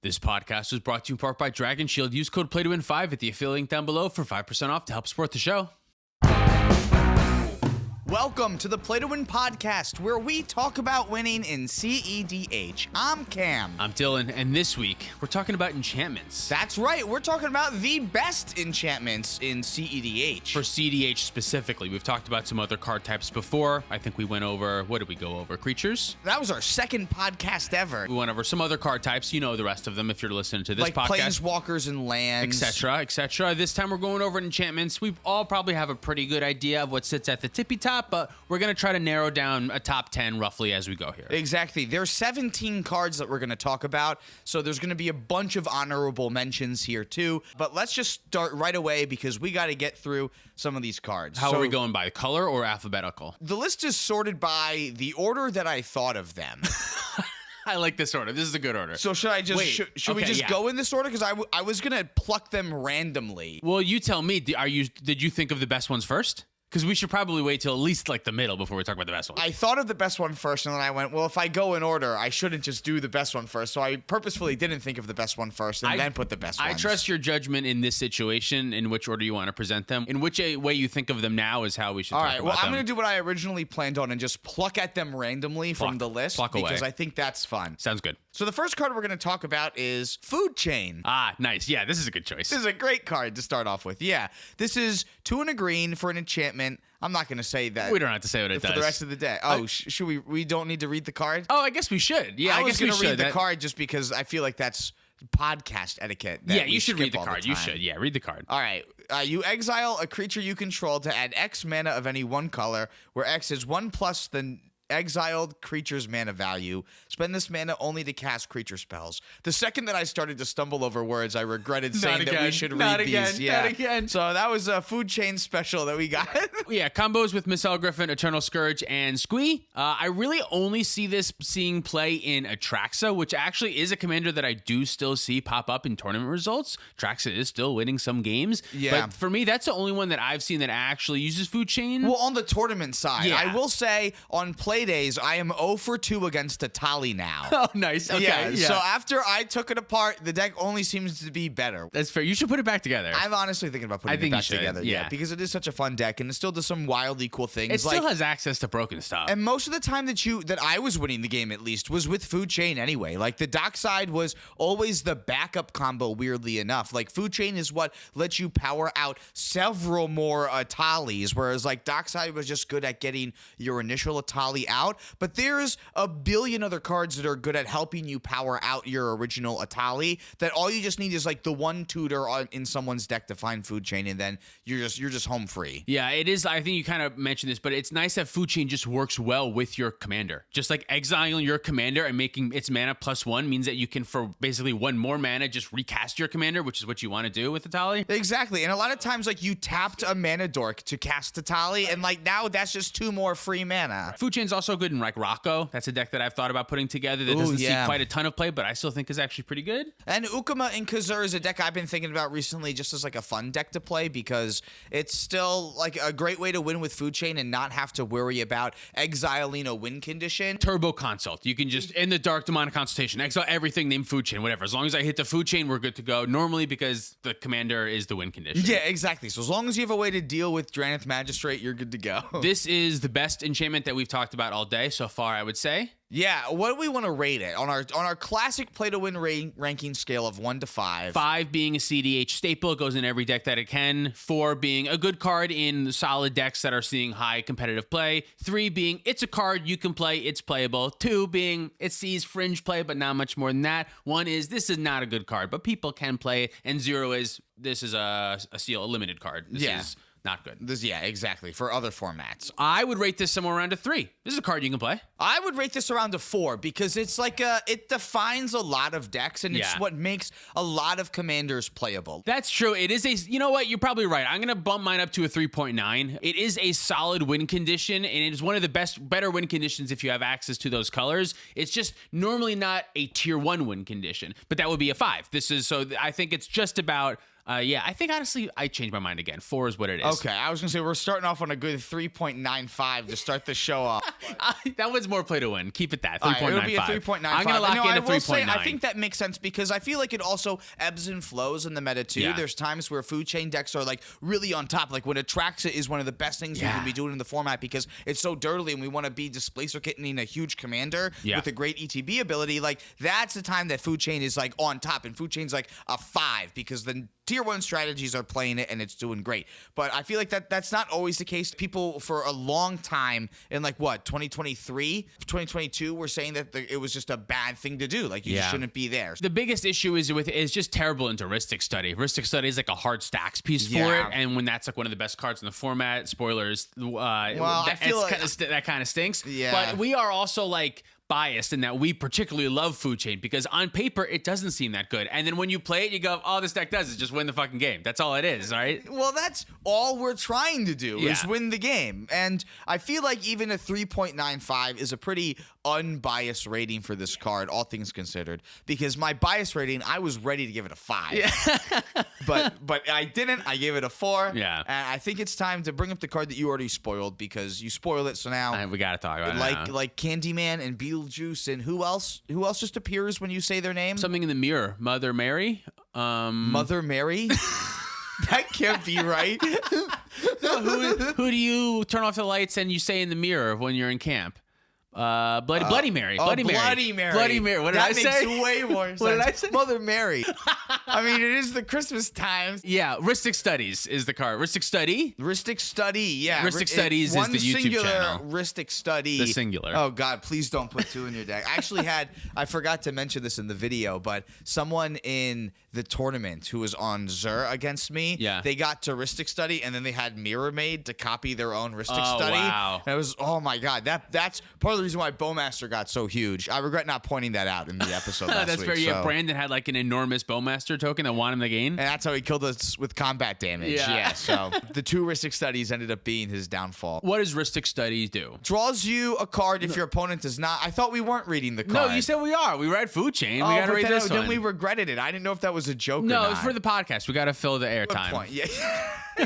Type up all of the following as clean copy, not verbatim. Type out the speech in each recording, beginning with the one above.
This podcast was brought to you in part by Dragon Shield. Use code PLAYTOWIN5 at the affiliate link down below for 5% off to help support the show. Welcome to the Play to Win podcast, where we talk about winning in cEDH. I'm Cam. I'm Dylan, and this week we're talking about enchantments. That's right, we're talking about the best enchantments in cEDH. For cEDH specifically, we've talked about some other card types before. I think we went over, what did we go over? Creatures? That was our second podcast ever. We went over some other card types. You know the rest of them if you're listening to this like podcast. planeswalkers and lands. Etc., etc. This time we're going over enchantments. We all probably have a pretty good idea of what sits at the tippy top, but we're going to try to narrow down a top 10 roughly as we go here. Exactly. There's 17 cards that we're going to talk about, so there's going to be a bunch of honorable mentions here too. But let's just start right away because we got to get through some of these cards. How are we going, by color or alphabetical? The list is sorted by the order that I thought of them. I like this order. This is a good order. So should I just should we okay, just go in this order? Because I was gonna pluck them randomly. Well, you tell me. Did you think of the best ones first? Because we should probably wait till at least like the middle before we talk about the best one. I thought of the best one first, and then I went, well, if I go in order, I shouldn't just do the best one first. So I purposefully didn't think of the best one first and then put the best one. I trust your judgment in this situation, in which order you want to present them. In which way you think of them now is how we should talk about them. All right, well, I'm going to do what I originally planned on and just pluck at them randomly from the list. Because I think that's fun. Sounds good. So the first card we're going to talk about is Food Chain. Ah, nice. Yeah, this is a good choice. This is a great card to start off with. Yeah, this is 2 and a green for an enchantment. I'm not going to say that. We don't have to say what it does. For the rest of the day. Oh, should we? We don't need to read the card? Oh, I guess we should. Yeah, I guess we should. I was going to read the card just because I feel like that's podcast etiquette. Yeah, you should read the card. You should. Yeah, read the card. All right. You exile a creature you control to add X mana of any one color, where X is 1 plus the exiled creature's mana value. Spend this mana only to cast creature spells. The second that I started to stumble over words, I regretted saying that we should read these. Not again. So that was a Food Chain special that we got. Yeah, combos with Misel Griffin, Eternal Scourge, and Squee. I really only see this seeing play in Atraxa, which actually is a commander that I do still see pop up in tournament results. Atraxa is still winning some games. Yeah. But for me, that's the only one that I've seen that actually uses Food Chain. Well, on the tournament side, yeah. I will say on play days, I am 0 for 2 against a Tali now. Oh, nice. Okay. Yeah. So after I took it apart, the deck only seems to be better. That's fair. You should put it back together. I'm honestly thinking about putting it back together. Yeah, because it is such a fun deck and it still does some wildly cool things. It still has access to broken stuff. And most of the time that I was winning the game, at least, was with Food Chain anyway. Like the dockside was always the backup combo, weirdly enough. Like Food Chain is what lets you power out several more Atalis, whereas like dockside was just good at getting your initial Atali out. But there's a billion other cards that are good at helping you power out your original Atali, that all you just need is like the one tutor in someone's deck to find Food Chain, and then you're just home free. Yeah, it is. I think you kind of mentioned this, but it's nice that Food Chain just works well with your commander. Just like exiling your commander and making its mana +1 means that you can, for basically 1 more mana, just recast your commander, which is what you want to do with Atali. Exactly. And a lot of times, like, you tapped a mana dork to cast Atali, and like now that's just 2 more free mana. Food Chain's also good in like Rocco. That's a deck that I've thought about putting together that doesn't see quite a ton of play, but I still think is actually pretty good. And Ukama and Kazur is a deck I've been thinking about recently just as like a fun deck to play, because it's still like a great way to win with Food Chain and not have to worry about exiling a win condition. Turbo Consult. You can just, in the Dark Demonic Consultation, exile everything named Food Chain, whatever. As long as I hit the Food Chain, we're good to go. Normally because the commander is the win condition. Yeah, exactly. So as long as you have a way to deal with Drannith Magistrate, you're good to go. This is the best enchantment that we've talked about all day so far, I would say. Yeah, what do we want to rate it on our classic play to win ranking scale of 1 to 5? 5 being a cEDH staple, it goes in every deck that it can. 4 being a good card in solid decks that are seeing high competitive play. 3 being it's a card you can play, it's playable. 2 being it sees fringe play, but not much more than that. 1 is this is not a good card, but people can play it. And 0 is this is a limited card. This is not good. Yeah, exactly. For other formats. I would rate this somewhere around a 3. This is a card you can play. I would rate this around a 4 because it's like it defines a lot of decks, and it's what makes a lot of commanders playable. That's true. It is you know what? You're probably right. I'm going to bump mine up to a 3.9. It is a solid win condition, and it is one of the better win conditions if you have access to those colors. It's just normally not a tier 1 win condition, but that would be a 5. I think it's just about Yeah, I think honestly, I changed my mind again. 4 is what it is. Okay, I was gonna say we're starting off on a good 3.95 to start the show off. That was more play to win. Keep it that 3.95. Right, it'll be a 3.95. I'm gonna lock in a 3.9. I think that makes sense because I feel like it also ebbs and flows in the meta too. Yeah. There's times where food chain decks are like really on top. Like when Atraxa is one of the best things we can be doing in the format because it's so dirtily and we want to be Displacer Kittening a huge commander with a great ETB ability. Like that's the time that food chain is like on top, and food chain's like a 5 because the tier 1 strategies are playing it and it's doing great. But I feel like that's not always the case. People for a long time in like what 2023, 2022 were saying that it was just a bad thing to do. Like you just shouldn't be there. The biggest issue is just terrible into Rhystic Study. Rhystic Study is like a hard stacks piece for it, and when that's like one of the best cards in the format, spoilers. I feel like that kind of stinks. Yeah. But we are also like biased in that we particularly love food chain because on paper it doesn't seem that good, and then when you play it you go, all this deck does is just win the fucking game. That's all it is, right? Well, that's all we're trying to do is win the game, and I feel like even a 3.95 is a pretty unbiased rating for this card, all things considered, because my bias rating, I was ready to give it a 5 but I didn't. I gave it a 4. And I think it's time to bring up the card that you already spoiled because you spoiled it, so now we gotta talk about it now. Like Candyman and Beetlejuice and who else just appears when you say their name? Something in the mirror. Mother Mary. Mother Mary. That can't be right. Who do you turn off the lights and you say in the mirror when you're in camp? Bloody Mary. Bloody Mary. Bloody Mary. What did I say? That makes way more sense. What did I say? Mother Mary. I mean, it is the Christmas times. Yeah, Rhystic Studies is the card. Rhystic Study? Rhystic Study, yeah. Rhystic Studies is the YouTube channel. Rhystic Study. The singular. Oh, God, please don't put 2 in your deck. I actually I forgot to mention this in the video, but someone in the tournament who was on Zur against me, they got to Rhystic Study, and then they had Mirror made to copy their own Rhystic Study. Wow. And it was, oh, my God. That's part of the reason why Bowmaster got so huge. I regret not pointing that out in the episode last That's week. fair. Yeah, Brandon had like an enormous Bowmaster token that won him the game. And that's how he killed us with combat damage. Yeah, so the 2 Rhystic Studies ended up being his downfall. What does Rhystic Studies do? Draws you a card if your opponent does not. I thought we weren't reading the card. No, you said we are. We read Food Chain. We got to read this one. Then we regretted it. I didn't know if that was a joke or not. No, it's for the podcast. We got to fill the airtime. Good point. Yeah.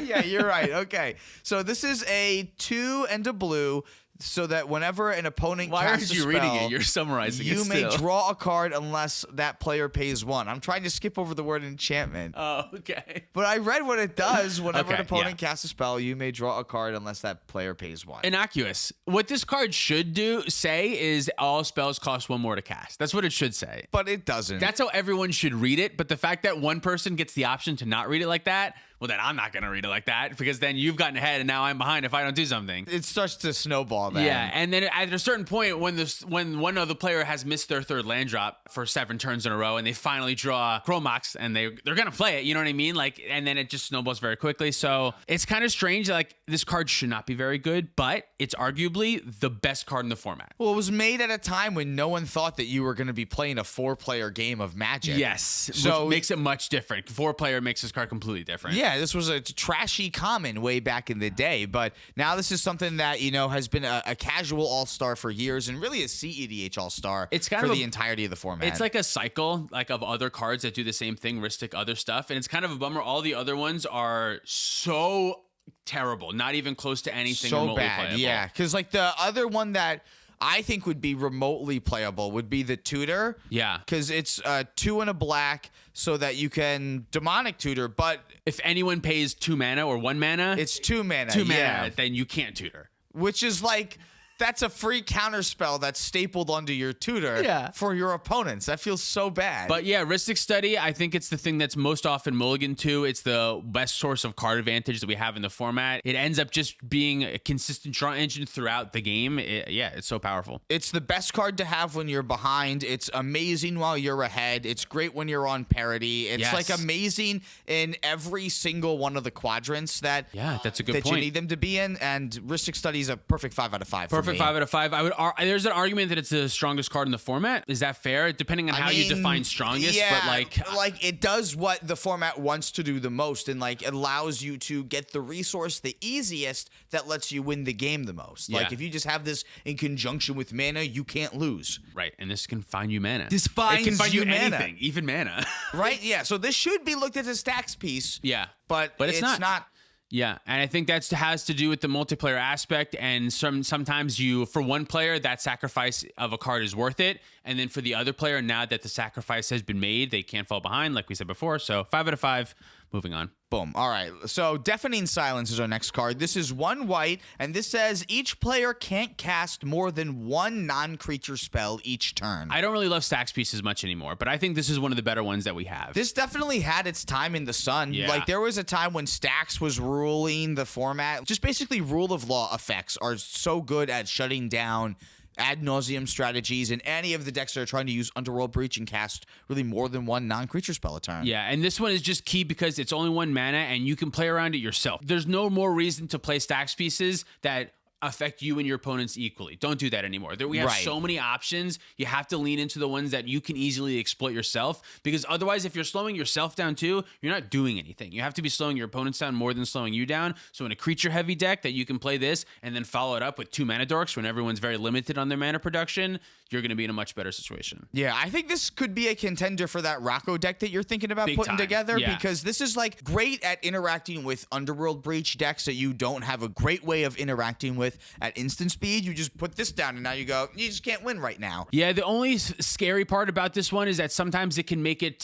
Yeah, you're right. Okay. So this is a 2 and a blue. So that whenever an opponent casts a spell, reading it? You're summarizing it. You may draw a card unless that player pays 1. I'm trying to skip over the word enchantment. Oh, okay. But I read what it does. Whenever an opponent casts a spell, you may draw a card unless that player pays 1. Innocuous. What this card should say is all spells cost 1 more to cast. That's what it should say. But it doesn't. That's how everyone should read it. But the fact that one person gets the option to not read it like that, well, then I'm not going to read it like that because then you've gotten ahead and now I'm behind if I don't do something. It starts to snowball then. Yeah, and then at a certain point when one other player has missed their 3rd land drop for 7 turns in a row and they finally draw Chromox and they're going to play it, you know what I mean? Like, and then it just snowballs very quickly. So it's kind of strange. Like, this card should not be very good, but it's arguably the best card in the format. Well, it was made at a time when no one thought that you were going to be playing a 4-player game of Magic. Yes, so which makes it much different. 4-player makes this card completely different. Yeah, this was a trashy common way back in the day, but now this is something that, you know, has been a casual all-star for years and really a cEDH all-star for the entirety of the format. It's like a cycle like of other cards that do the same thing, Rhystic, other stuff, and it's kind of a bummer. All the other ones are so terrible, not even close to anything remotely playable. Yeah, because like the other one that I think would be remotely playable would be the Tutor. Yeah. Because it's 2 and a black so that you can demonic tutor, but if anyone pays 2 mana or 1 mana, it's 2 mana. 2 mana, then you can't tutor. Which is like, that's a free counter spell that's stapled onto your tutor for your opponents. That feels so bad. But yeah, Rhystic Study, I think it's the thing that's most often mulliganed to. It's the best source of card advantage that we have in the format. It ends up just being a consistent draw engine throughout the game. It's so powerful. It's the best card to have when you're behind. It's amazing while you're ahead. It's great when you're on parity. It's like amazing in every single one of the quadrants that that's a good point. You need them to be in. And Rhystic Study is a perfect 5 out of 5. perfect me. 5 out of 5. There's an argument that it's the strongest card in the format. Is that fair? Depending on how you define strongest, yeah, but like it does what the format wants to do the most, and like it allows you to get the resource the easiest that lets you win the game the most. Like Yeah. if you just have this in conjunction with mana, you can't lose. right, and this can find you mana. This It can finds find you you mana. anything, even mana. Right? Yeah. So this should be looked at as a stacks piece. yeah. But it's not. not. Yeah, and I think that has to do with the multiplayer aspect, and sometimes for one player, that sacrifice of a card is worth it, and then for the other player, now that the sacrifice has been made, they can't fall behind, like we said before. So 5 out of 5. Moving on. Boom. All right. So Deafening Silence is our next card. This is 1 white, and this says each player can't cast more than 1 non-creature spell each turn. I don't really love stacks pieces much anymore, but I think this is one of the better ones that we have. This definitely had its time in the sun. Yeah. Like there was a time when stacks was ruling the format. Just basically rule of law effects are so good at shutting down ad nauseum strategies and any of the decks that are trying to use Underworld Breach and cast really more than 1 non-creature spell a turn. Yeah, and this one is just key because it's only 1 mana and you can play around it yourself. There's no more reason to play stacks pieces that affect you and your opponents equally. Don't do that anymore. We have Right. so many options. You have to lean into the ones that you can easily exploit yourself, because otherwise, if you're slowing yourself down too, you're not doing anything. You have to be slowing your opponents down more than slowing you down. So in a creature heavy deck that you can play this and then follow it up with 2 mana dorks when everyone's very limited on their mana production, you're going to be in a much better situation. Yeah, I think this could be a contender for that Rocco deck that you're thinking about Big putting time. together, Yeah. because this is like great at interacting with Underworld Breach decks that you don't have a great way of interacting with at instant speed. You just put this down and now you just can't win right now. Yeah, the only scary part about this one is that sometimes it can make it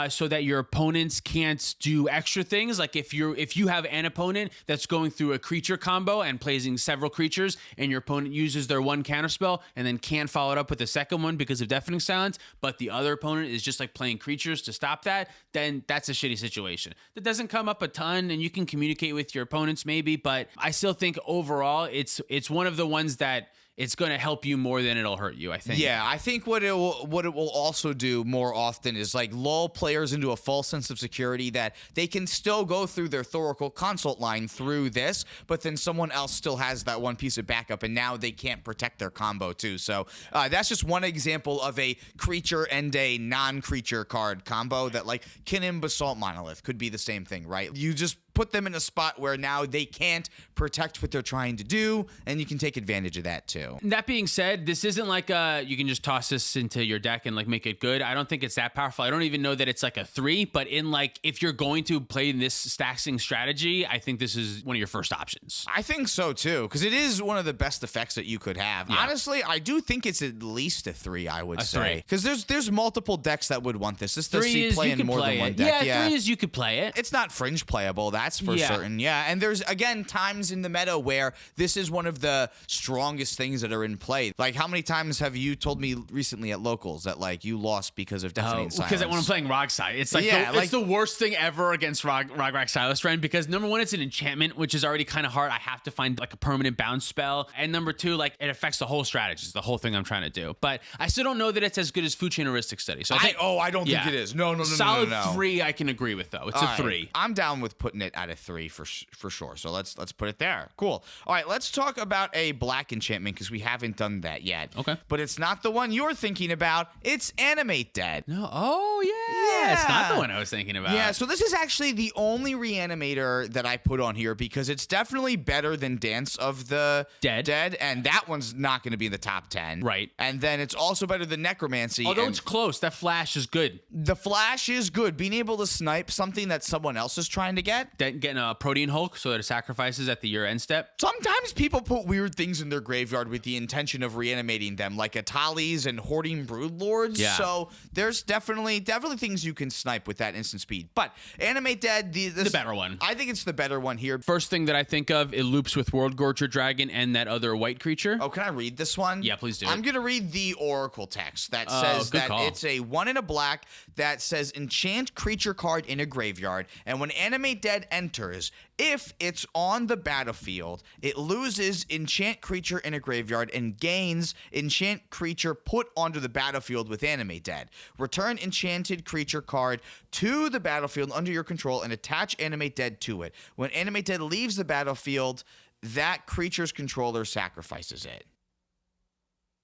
so that your opponents can't do extra things. Like if you have an opponent that's going through a creature combo and placing several creatures, and your opponent uses their 1 counterspell and then can't follow it up with the second one because of Deafening Silence, but the other opponent is just like playing creatures to stop that, then that's a shitty situation. That doesn't come up a ton, and you can communicate with your opponents maybe, but I still think overall it's one of the ones that it's going to help you more than it'll hurt you, I think. Yeah, I think what it will also do more often is like lull players into a false sense of security that they can still go through their Thoracle consult line through this, but then someone else still has that one piece of backup, and now they can't protect their combo too. So that's just one example of a creature and a non-creature card combo that like Kinnan Basalt Monolith could be the same thing, right? You just put them in a spot where now they can't protect what they're trying to do, and you can take advantage of that too. That being said, this isn't like you can just toss this into your deck and like make it good. I don't think it's that powerful. I don't even know that it's like a 3, but in like if you're going to play this stacking strategy, I think this is one of your first options. I think so too, because it is one of the best effects that you could have. Yeah. Honestly, I do think it's at least a 3, I would say. 3. Because there's multiple decks that would want this. This does 3 see is play you in can more play than one it. deck. Yeah, 3 is you could play it. It's not fringe playable, that's for Yeah. certain. Yeah, and there's, again, times in the meta where this is one of the strongest things that are in play. Like, how many times have you told me recently at locals that, like, you lost because of Deafening Silence? Because when I'm playing Rogside, it's like, it's the worst thing ever against Rog Silas Friend, because number one, it's an enchantment, which is already kind of hard. I have to find like a permanent bounce spell. And number 2, like it affects the whole strategy. It's the whole thing I'm trying to do. But I still don't know that it's as good as Food Chain Heuristic Study. So I don't think it is. No. Solid 3 I can agree with, though. It's a 3. I'm down with putting it at a 3 for sure. So let's put it there. Cool. All right, let's talk about a black enchantment because we haven't done that yet. Okay. But it's not the one you're thinking about. It's Animate Dead. No. Oh, yeah. It's not the one I was thinking about. Yeah, so this is actually the only reanimator that I put on here because it's definitely better than Dance of the Dead, and that one's not going to be in the top 10. Right. And then it's also better than Necromancy. Although and it's close. That flash is good. the Flash is good. Being able to snipe something that someone else is trying to get. Getting a Protean Hulk so that it sacrifices at the year end step. Sometimes people put weird things in their graveyard with the intention of reanimating them, like Atalis and Hoarding Broodlords. Yeah. So there's definitely things you can snipe with that instant speed. But Animate Dead, the better one. I think it's the better one here. First thing that I think of, it loops with World Gorger Dragon and that other white creature. Oh, can I read this one? Yeah, please do. I'm going to read the Oracle text that says good that call. it's a 1 and a black that says enchant creature card in a graveyard, and when Animate Dead enters, if it's on the battlefield, it loses enchant creature in a graveyard and gains enchant creature put onto the battlefield with Animate Dead. Return enchanted creature card to the battlefield under your control and attach Animate Dead to it. When Animate Dead leaves the battlefield, that creature's controller sacrifices it.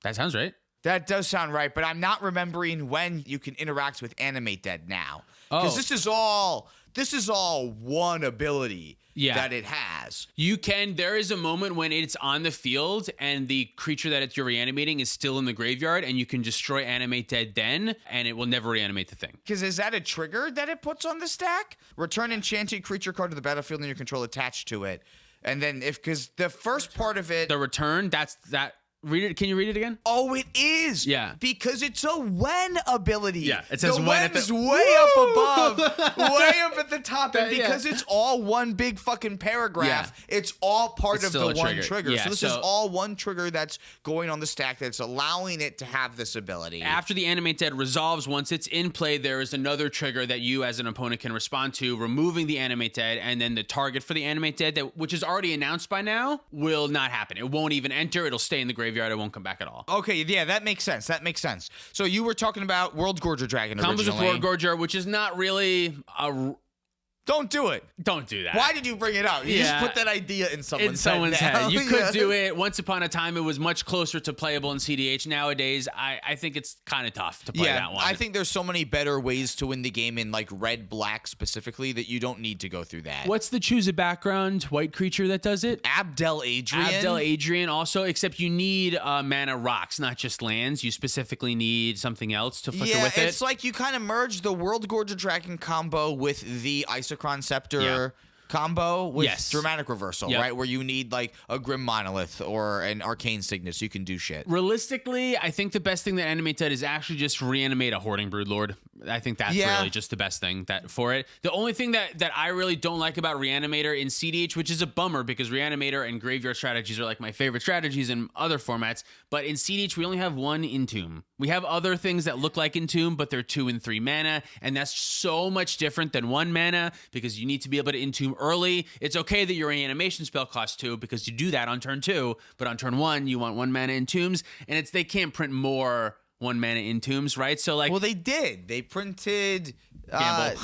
That sounds right. That does sound right, but I'm not remembering when you can interact with Animate Dead now. Because this is all one ability that it has. You can, there is a moment when it's on the field and the creature that you're reanimating is still in the graveyard, and you can destroy Animate Dead then, and it will never reanimate the thing. Because is that a trigger that it puts on the stack? Return enchanted creature card to the battlefield and your control attached to it. And then because the first part of it... The return, that's that... Read it. Can you read it again? Oh, it is. Yeah. Because it's a when ability. Yeah. It says the when at when's the way up above, way up at the top, and because it's all one big fucking paragraph, it's all part of the one trigger. Yeah, so this is all one trigger that's going on the stack that's allowing it to have this ability. After the Animate Dead resolves, once it's in play, there is another trigger that you as an opponent can respond to, removing the Animate Dead, and then the target for the Animate Dead, which is already announced by now, will not happen. It won't even enter. It'll stay in the graveyard. It won't come back at all. Okay, yeah, that makes sense. So you were talking about World Gorger Dragon Combos originally. with World Gorger, which is not really a... Don't do it. Don't do that. Why did you bring it up? You just put that idea in someone's head. You could do it. Once upon a time, it was much closer to playable in cEDH. Nowadays, I think it's kind of tough to play that one. I think there's so many better ways to win the game in like red-black specifically that you don't need to go through that. What's the choose a background white creature that does it? Abdel Adrian. Abdel Adrian also, except you need mana rocks, not just lands. You specifically need something else to flicker with it. Yeah, it's like you kind of merge the World Gorger Dragon combo with the Isochron Scepter combo with dramatic reversal, right? Where you need like a Grim Monolith or an Arcane Signet so you can do shit. Realistically, I think the best thing that Animate did is actually just reanimate a Hoarding Broodlord. I think that's really just the best thing for it. The only thing that I really don't like about Reanimator in cEDH, which is a bummer because Reanimator and Graveyard strategies are like my favorite strategies in other formats, but in cEDH we only have one Entomb. We have other things that look like Entomb, but they're 2 and 3 mana, and that's so much different than 1 mana because you need to be able to Entomb early. It's okay that your reanimation spell costs 2 because you do that on turn 2, but on turn 1 you want 1 mana Entombs, and they can't print more 1 mana Entombs, right? So like, well, they did. They printed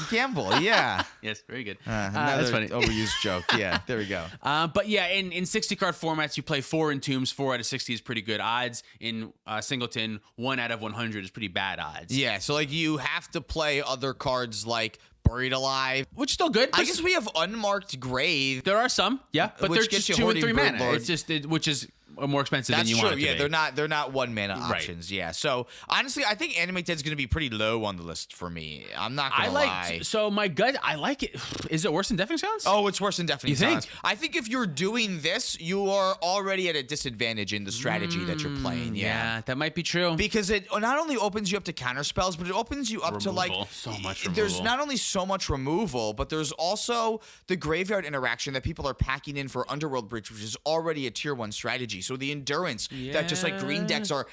Gamble. Yeah. Yes, very good. That's funny. Overused joke. Yeah, there we go. But yeah, in 60 card formats, you play 4 Entombs. 4 out of 60 is pretty good odds. In Singleton, 1 out of 100 is pretty bad odds. Yeah, so like you have to play other cards like Buried Alive, which is still good. I guess we have Unmarked Grave. There are some, but they're just 2 and 3 mana. Lord. It's just which is more expensive than you want it to be. Yeah, they're not 1 mana options. Yeah. So honestly, I think Animate Dead's gonna be pretty low on the list for me. I'm not gonna lie. So my gut, I like it. Is it worse than Deafening Sounds? Oh, it's worse than Deafening Sounds. Sounds. I think if you're doing this, you are already at a disadvantage in the strategy that you're playing. Yeah, that might be true. Because it not only opens you up to counter spells, but it opens you up to like so much removal. There's not only so much removal, but there's also the graveyard interaction that people are packing in for Underworld Breach, which is already a tier 1 strategy. So the endurance that just like green decks are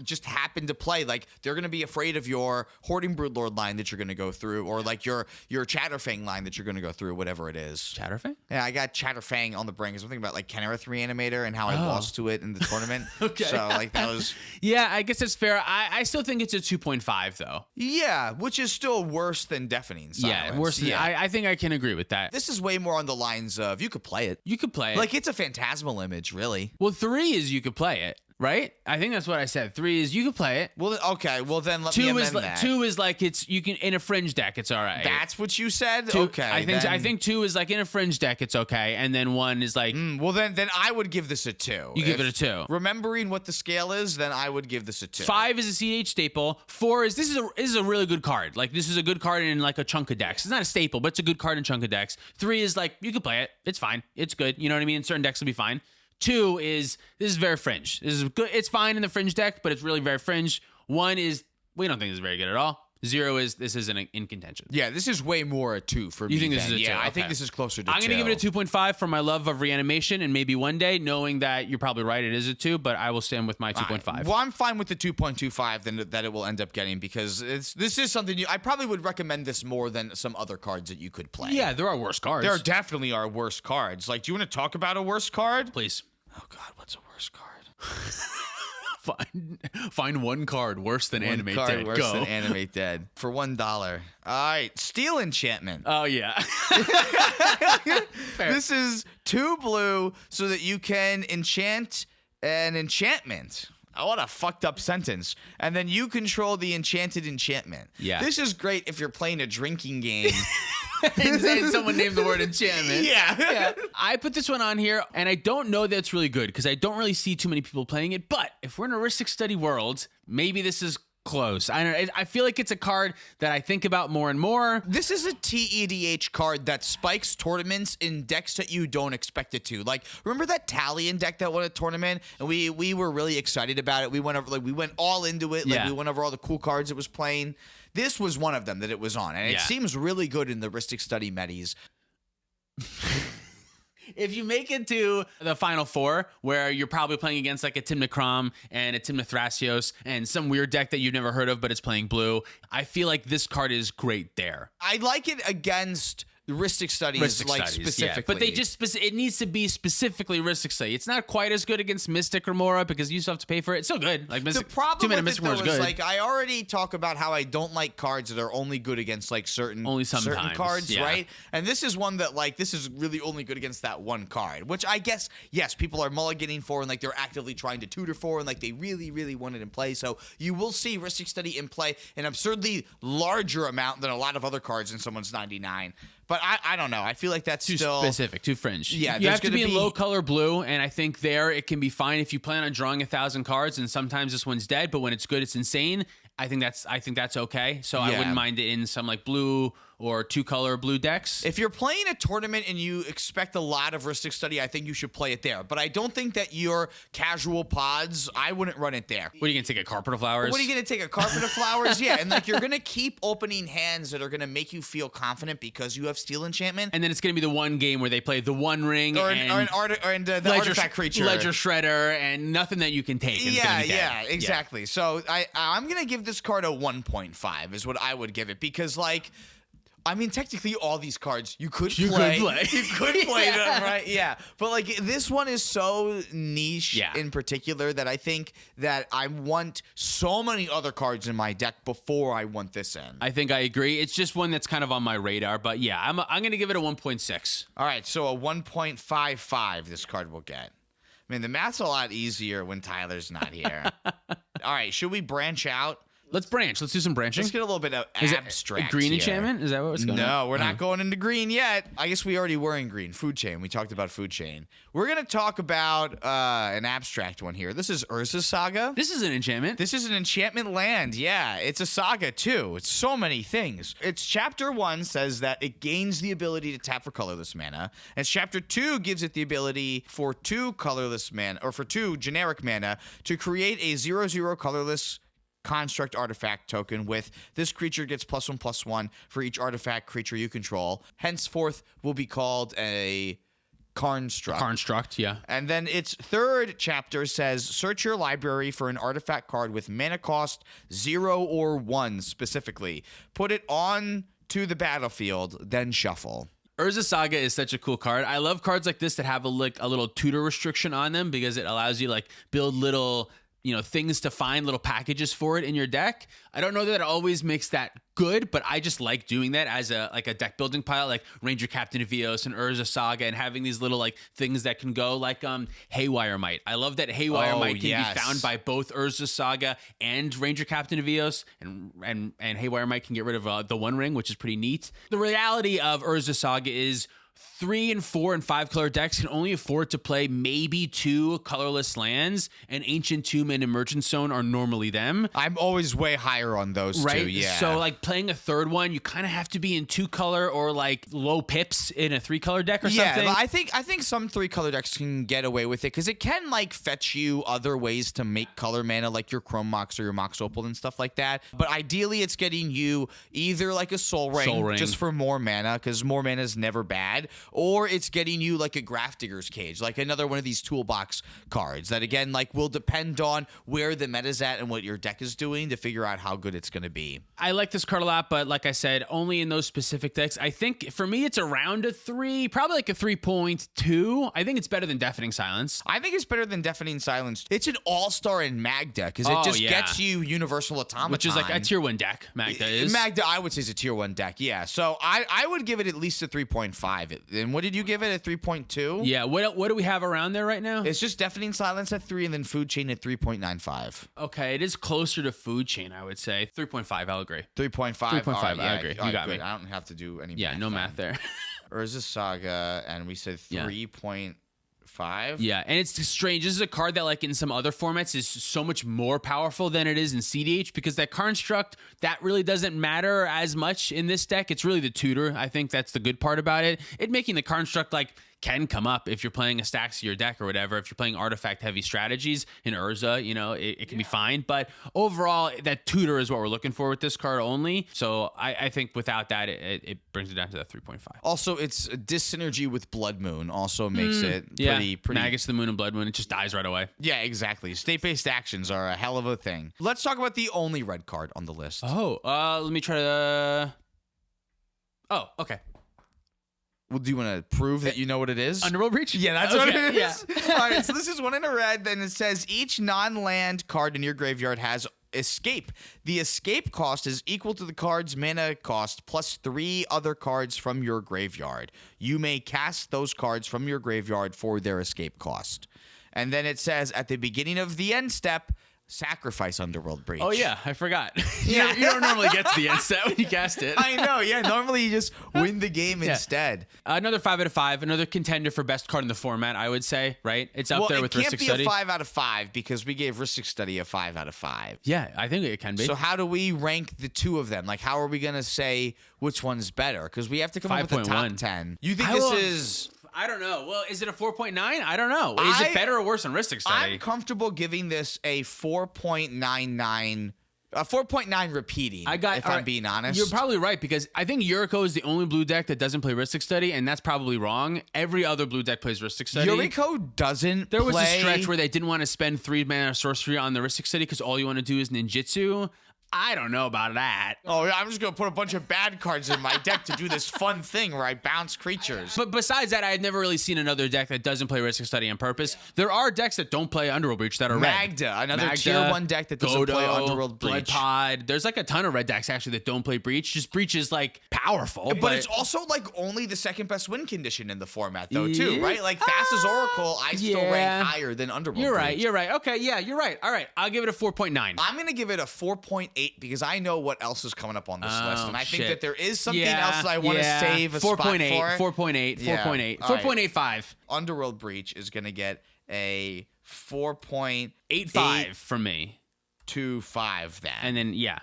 just happen to play, like they're gonna be afraid of your Hoarding Broodlord line that you're gonna go through, or like your Chatterfang line that you're gonna go through, whatever it is. Chatterfang? Yeah, I got Chatterfang on the brain because I'm thinking about like Kennerith Reanimator and how I lost to it in the tournament. Okay, so like that was I guess that's fair. I still think it's a 2.5 though. Yeah, which is still worse than Deafening Silence. Yeah, worse than I think I can agree with that. This is way more on the lines of you could play it. You could play it. Like it's a phantasmal image, really. Well, 3 is you could play it. Right? I think that's what I said. 3 is you can play it. Well, okay. Well, then let me amend that. 2 is like you can in a fringe deck. It's all right. That's what you said. 2, okay. I think 2 is like in a fringe deck. It's okay, and then 1 is like. Well, then I would give this a 2. You give it a 2. Remembering what the scale is, then I would give this a 2. 5 is a cEDH staple. 4 is this is a really good card. Like this is a good card in like a chunk of decks. It's not a staple, but it's a good card in chunk of decks. 3 is like you can play it. It's fine. It's good. You know what I mean? In certain decks will be fine. 2 is this is very fringe. This is good. It's fine in the fringe deck, but it's really very fringe. 1 is we don't think this is very good at all. 0 is this isn't in contention. Yeah, this is way more a 2 for me. You think this is a 2? Yeah, okay. I think this is closer to 2. I'm going to give it a 2.5 for my love of reanimation, and maybe one day, knowing that you're probably right, it is a 2, but I will stand with my 2.5. Well, I'm fine with the 2.25 than that it will end up getting because this is something I probably would recommend this more than some other cards that you could play. Yeah, there are worse cards. There definitely are worse cards. Like, do you want to talk about a worse card? Please. Oh God, what's a worse card? Find one card worse than Animate Dead. Worse than Animate Dead for $1. All right, Steel Enchantment. Oh yeah. This is 2 blue so that you can enchant an enchantment. Oh, what a fucked up sentence. And then you control the enchanted enchantment. Yeah. This is great if you're playing a drinking game. Someone named the word enchantment. Yeah. I put this one on here, and I don't know that it's really good because I don't really see too many people playing it. But if we're in a Rhystic study world, maybe this is close. I feel like it's a card that I think about more and more. This is a cEDH card that spikes tournaments in decks that you don't expect it to. Like, remember that Talion deck that won a tournament, and we were really excited about it. We went all into it. Like, we went over all the cool cards it was playing. This was one of them that it was on, and it seems really good in the Rhystic study metas. If you make it to the final four, where you're probably playing against like a Timna Crom and a Timna Thrasios and some weird deck that you've never heard of, but it's playing blue, I feel like this card is great there. I like it against Rhystic studies, specifically. Yeah. But it needs to be specifically Rhystic study. It's not quite as good against Mystic Remora because you still have to pay for it. It's still good. Like Mystic, the problem with Mystic it, though, Remora is good. like, I already talk about how I don't like cards that are only good against like certain cards, right? And this is one that like this is really only good against that one card, which I guess yes, people are mulliganing for and like they're actively trying to tutor for and like they really, really want it in play. So you will see Rhystic study in play an absurdly larger amount than a lot of other cards in someone's 99. But I don't know. I feel like that's too specific, too fringe. Yeah, you have to be in low color blue, and I think there it can be fine if you plan on drawing 1,000 cards. And sometimes this one's dead, but when it's good, it's insane. I think that's okay. So I wouldn't mind it in some like blue or 2-color blue decks. If you're playing a tournament and you expect a lot of Rhystic study, I think you should play it there. But I don't think that your casual pods, I wouldn't run it there. What are you gonna take, a carpet of flowers? What are you gonna take, a carpet of flowers? Yeah, and like you're gonna keep opening hands that are gonna make you feel confident because you have Steel Enchantment. And then it's gonna be the one game where they play the One Ring or the artifact creature, Ledger Shredder, and nothing that you can take. Yeah, exactly. Yeah. So I'm gonna give this card a 1.5 is what I would give it because like. I mean, technically, all these cards you could play. You could play them, right? Yeah. But, like, this one is so niche in particular that I think that I want so many other cards in my deck before I want this in. I think I agree. It's just one that's kind of on my radar. But, yeah, I'm going to give it a 1.6. All right. So, a 1.55 this card will get. I mean, the math's a lot easier when Tyler's not here. All right. Should we branch out? Let's branch. Let's do some branching. Let's get a little bit of abstract. Green enchantment? Is that what's going on? No, we're not going into green yet. I guess we already were in green. Food chain. We talked about food chain. We're going to talk about an abstract one here. This is Urza Saga. This is an enchantment. This is an enchantment land. Yeah, it's a saga too. It's so many things. Its chapter 1 says that it gains the ability to tap for colorless mana. And chapter 2 gives it the ability for 2 colorless mana, or for 2 generic mana, to create a 0/0 colorless construct artifact token with this creature gets +1/+1 for each artifact creature you control. Henceforth will be called a Karnstruct. Karnstruct, yeah. And then its third chapter says search your library for an artifact card with mana cost 0 or 1 specifically. Put it on to the battlefield, then shuffle. Urza Saga is such a cool card. I love cards like this that have a little tutor restriction on them because it allows you to like build little things to find, little packages for it in your deck. I don't know that it always makes that good, but I just like doing that as a deck building pile, like Ranger Captain of Eos and Urza Saga, and having these little like things that can go like Haywire Might. I love that Haywire Might can be found by both Urza Saga and Ranger Captain of Eos, and Haywire Might can get rid of the One Ring, which is pretty neat. The reality of Urza Saga is 3 and 4 and 5 color decks can only afford to play maybe 2 colorless lands, and Ancient Tomb and Emergent Zone are normally them. I'm always way higher on those two, yeah. So like playing a third one, you kind of have to be in 2 color or like low pips in a 3 color deck or something. Yeah, I think some 3 color decks can get away with it because it can like fetch you other ways to make color mana, like your Chrome Mox or your Mox Opal and stuff like that. But ideally, it's getting you either like a Soul Ring. Just for more mana, because more mana is never bad. Or it's getting you like a Grafdigger's Cage, like another one of these toolbox cards that, again, like will depend on where the meta's at and what your deck is doing to figure out how good it's going to be. I like this card a lot, but like I said, only in those specific decks. I think for me, it's around a 3, probably like a 3.2. I think it's better than Deafening Silence. I think it's better than Deafening Silence. It's an all-star in Magda because it just gets you Universal Automaton. Which is like a tier 1 deck, Magda is. Magda, I would say, is a tier 1 deck, yeah. So I would give it at least a 3.5 And what did you give it, a 3.2? Yeah. What do we have around there right now? It's just Deafening Silence at 3 and then Food Chain at 3.95. Okay, it is closer to Food Chain, I would say. 3.5, I'll agree. 3.5? 3.5, I agree. You got me. I don't have to do any Yeah, math. no math there. Urza Saga, and we said 3.5? Yeah, and it's strange. This is a card that, like, in some other formats is so much more powerful than it is in cEDH, because that construct, that really doesn't matter as much in this deck. It's really the tutor. I think that's the good part about it. It making the construct, like, can come up if you're playing a stacks of your deck or whatever. If you're playing artifact heavy strategies in Urza, you know, it can be fine. But overall, that tutor is what we're looking for with this card only. So I think without that, it brings it down to that 3.5. Also, its dyssynergy with Blood Moon also makes it pretty. Maggots, the Moon, and Blood Moon, it just dies right away. Yeah, exactly. State-based actions are a hell of a thing. Let's talk about the only red card on the list. Oh, let me try to... Oh, okay. Well, do you want to prove that you know what it is? Underworld Breach? Yeah, that's what it is. Yeah. All right, so this is one in a red, then it says each non-land card in your graveyard has escape. The escape cost is equal to the card's mana cost plus 3 other cards from your graveyard. You may cast those cards from your graveyard for their escape cost. And then it says at the beginning of the end step, sacrifice Underworld Breach. Oh, yeah, I forgot. Yeah. You don't normally get to the end set when you cast it. I know, yeah. Normally you just win the game instead. Another 5 out of 5, another contender for best card in the format, I would say, right? It's up there with Rhystic Study. It can't be a 5 out of 5 because we gave Rhystic Study a 5 out of 5. Yeah, I think it can be. So how do we rank the two of them? Like, how are we going to say which one's better? Because we have to come up with the top 10. You think this is... I don't know. Well, is it a 4.9? I don't know. Is it better or worse than Rhystic Study? I'm comfortable giving this a 4.99, a 4.9 repeating, if I'm being honest. You're probably right, because I think Yuriko is the only blue deck that doesn't play Rhystic Study, and that's probably wrong. Every other blue deck plays Rhystic Study. Yuriko doesn't There was a stretch where they didn't want to spend 3 mana sorcery on the Rhystic Study because all you want to do is ninjutsu. I don't know about that. Oh, yeah, I'm just going to put a bunch of bad cards in my deck to do this fun thing where I bounce creatures. But besides that, I had never really seen another deck that doesn't play Rhystic Study on purpose. There are decks that don't play Underworld Breach that are Magda, red. another tier 1 deck that doesn't play Underworld Breach. Blood Pod. There's like a ton of red decks actually that don't play Breach. Just Breach is like powerful. But it's also like only the second best win condition in the format though, too, right? Like fast as Oracle, I still rank higher than Underworld Breach. You're right. Okay, yeah, you're right. All right, I'll give it a 4.9. I'm going to give it a 4.8 because I know what else is coming up on this list, and I think that there is something else that I want to save a 4. spot for. 4.8, 4.8, 4.85. Underworld Breach is going to get a 4.85 from me. 2.5 then. And then, yeah,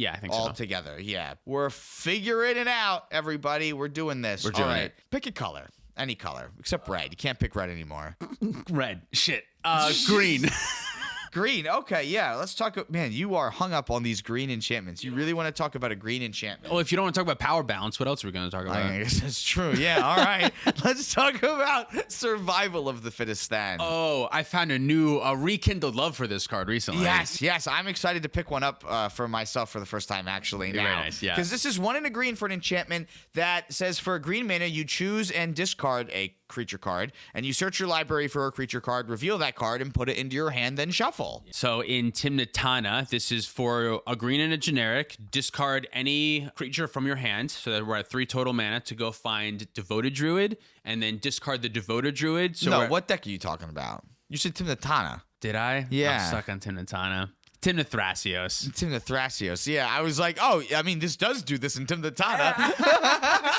I think so. All together, yeah. We're figuring it out, everybody. We're doing this. We're doing it. Pick a color. Any color, except red. You can't pick red anymore. Red. Shit. Green. Green. Okay, yeah. Let's talk. Man, you are hung up on these green enchantments. You really want to talk about a green enchantment? Well, if you don't want to talk about power balance, what else are we going to talk about? I guess that's true. Yeah. All right. Let's talk about survival of the fittest then. Oh, I found a rekindled love for this card recently. Yes. I'm excited to pick one up for myself for the first time, actually, now. Very nice, yeah. Because this is 1 and a green for an enchantment that says for a green mana, you choose and discard a creature card, and you search your library for a creature card, reveal that card, and put it into your hand, then shuffle. So in Timnatana, this is for a green and a generic. Discard any creature from your hand, so that we're at 3 total mana to go find Devoted Druid, and then discard the Devoted Druid. So no, what deck are you talking about? You said Timnatana. Did I? Yeah. I'm stuck on Timnatana. Timnathrasios. Timnathrasios. Yeah, I was like, oh, I mean, this does do this in Timnatana.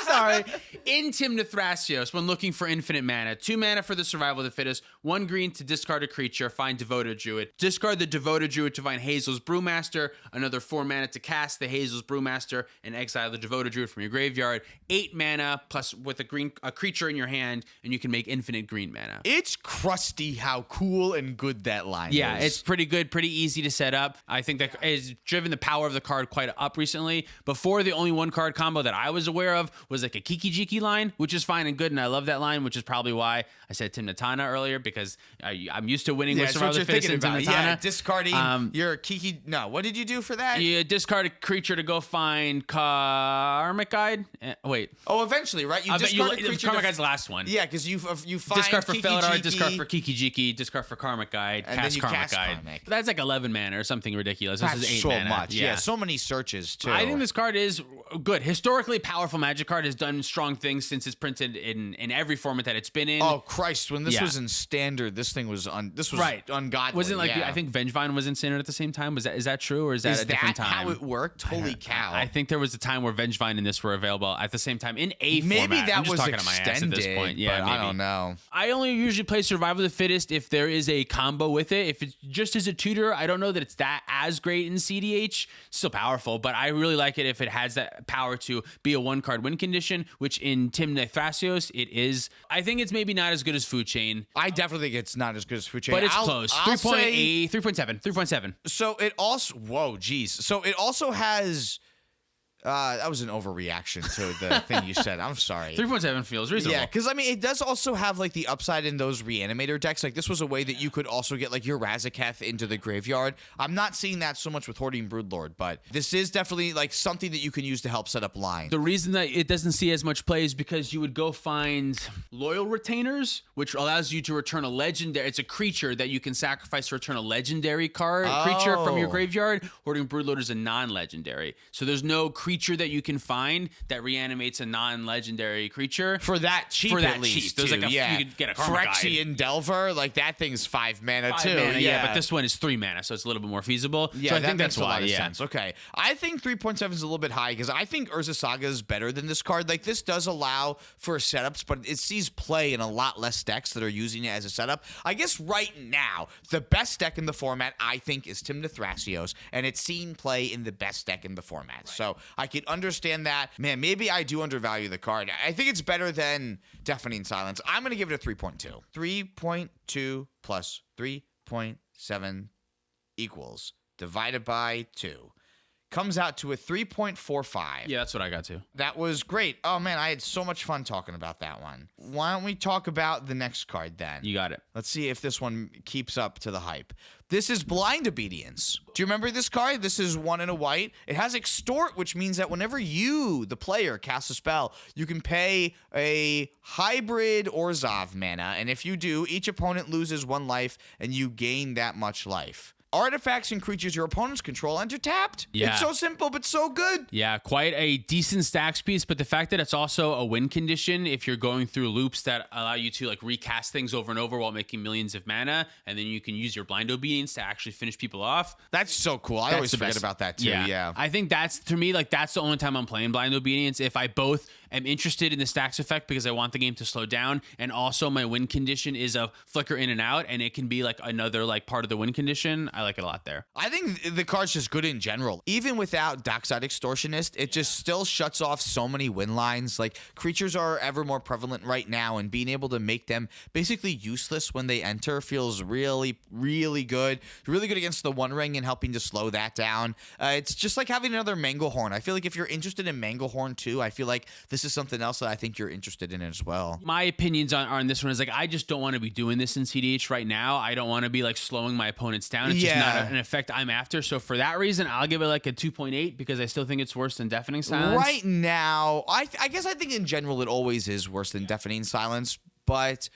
Sorry. In Timnathrasios, when looking for infinite mana, 2 mana for the survival of the fittest, 1 green to discard a creature, find Devoted Druid. Discard the Devoted Druid to find Hazel's Brewmaster, another 4 mana to cast the Hazel's Brewmaster, and exile the Devoted Druid from your graveyard. 8 mana plus with a creature in your hand, and you can make infinite green mana. It's crusty how cool and good that line is. Yeah, it's pretty good, pretty easy to set up. I think that has driven the power of the card quite up recently. Before, the only 1 card combo that I was aware of was like a Kiki Jiki line, which is fine and good, and I love that line, which is probably why I said Timnatana earlier, because because I'm used to winning with that's what Survival you're the Fittest thinking and about. Zatanna. Yeah, discarding your Kiki. No, what did you do for that? You discard a creature to go find Karmic Guide. Wait. Oh, eventually, right? You discard a creature. Karmic Guide's the last one. Yeah, because you find discard for Kiki Felidar, Jiki, discard for Kiki Jiki, discard for Karmic Guide, and cast then you Karmic cast Guide. Karmic. That's like 11 mana or something ridiculous. That's This is 8 so mana. much. Yeah, so many searches too. I think this card is good. Historically, powerful Magic card has done strong things since it's printed in every format that it's been in. Oh Christ! When this was in Standard, this thing was ungodly. Wasn't like I think Vengevine was in Standard at the same time. Is that true or is that a different time? How it worked? Holy cow! I think there was a time where Vengevine and this were available at the same time in a format. Maybe that I'm just was talking extended. to my ass at this point. Yeah, but maybe. I don't know. I only usually play Survival of the Fittest if there is a combo with it. If it's just as a tutor, I don't know that it's that as great in cEDH. Still powerful, but I really like it if it has that power to be a 1-card win condition, which in Timnith Thrasios it is. I think it's maybe not as good as Food Chain. I definitely think it's not as good as Food Chain. But it's close. I'll 3.8, 3.7. So it also, whoa, geez. So it also has, that was an overreaction to the thing you said. I'm sorry. 3.7 feels reasonable. Yeah, because I mean, it does also have like the upside in those Reanimator decks. Like this was a way that you could also get like your Razaketh into the graveyard. I'm not seeing that so much with Hoarding Broodlord, but this is definitely like something that you can use to help set up line. The reason that it doesn't see as much play is because you would go find Loyal Retainers, which allows you to return a legendary. It's a creature that you can sacrifice to return a legendary creature from your graveyard. Hoarding Broodlord is a non-legendary, so there's no creature that you can find that reanimates a non-legendary creature for that cheap. At least, there's too. like you could get a Karmic Guide. Phyrexian Delver, like that thing's 5 mana too. Yeah, but this one is 3 mana, so it's a little bit more feasible. Yeah, so I that think makes that's a lot why. of sense. Okay, I think 3.7 is a little bit high because I think Urza Saga is better than this card. Like this does allow for setups, but it sees play in a lot less decks that are using it as a setup. I guess right now the best deck in the format I think is Timnith Thrasios, and it's seen play in the best deck in the format. Right. So I can understand that. Man, maybe I do undervalue the card. I think it's better than Deafening Silence. I'm going to give it a 3.2. 3.2 plus 3.7 equals divided by 2. Comes out to a 3.45. Yeah, that's what I got to. That was great. Oh, man, I had so much fun talking about that one. Why don't we talk about the next card then? You got it. Let's see if this one keeps up to the hype. This is Blind Obedience. Do you remember this card? This is 1 and a white. It has Extort, which means that whenever you, the player, cast a spell, you can pay a hybrid Orzhov mana. And if you do, each opponent loses 1 life and you gain that much life. Artifacts and creatures your opponents control enter tapped. Yeah. It's so simple, but so good. Yeah, quite a decent stacks piece, but the fact that it's also a win condition if you're going through loops that allow you to like recast things over and over while making millions of mana, and then you can use your Blind Obedience to actually finish people off. That's so cool. I always forget about that too. Yeah. I think that's, to me, like that's the only time I'm playing Blind Obedience. If I both am interested in the stacks effect because I want the game to slow down, and also my win condition is a flicker in and out, and it can be like another like part of the win condition. I like it a lot there. I think the card's just good in general. Even without Dockside Extortionist, it just still shuts off so many win lines. Like, creatures are ever more prevalent right now, and being able to make them basically useless when they enter feels really, really good. Really good against the One Ring and helping to slow that down. It's just like having another Manglehorn. I feel like if you're interested in Manglehorn too, I feel like this is something else that I think you're interested in as well. My opinions on this one is like, I just don't want to be doing this in cEDH right now. I don't want to be like slowing my opponents down. It's just not an effect I'm after. So for that reason, I'll give it like a 2.8 because I still think it's worse than Deafening Silence. Right now, I guess I think in general it always is worse than Deafening Silence, but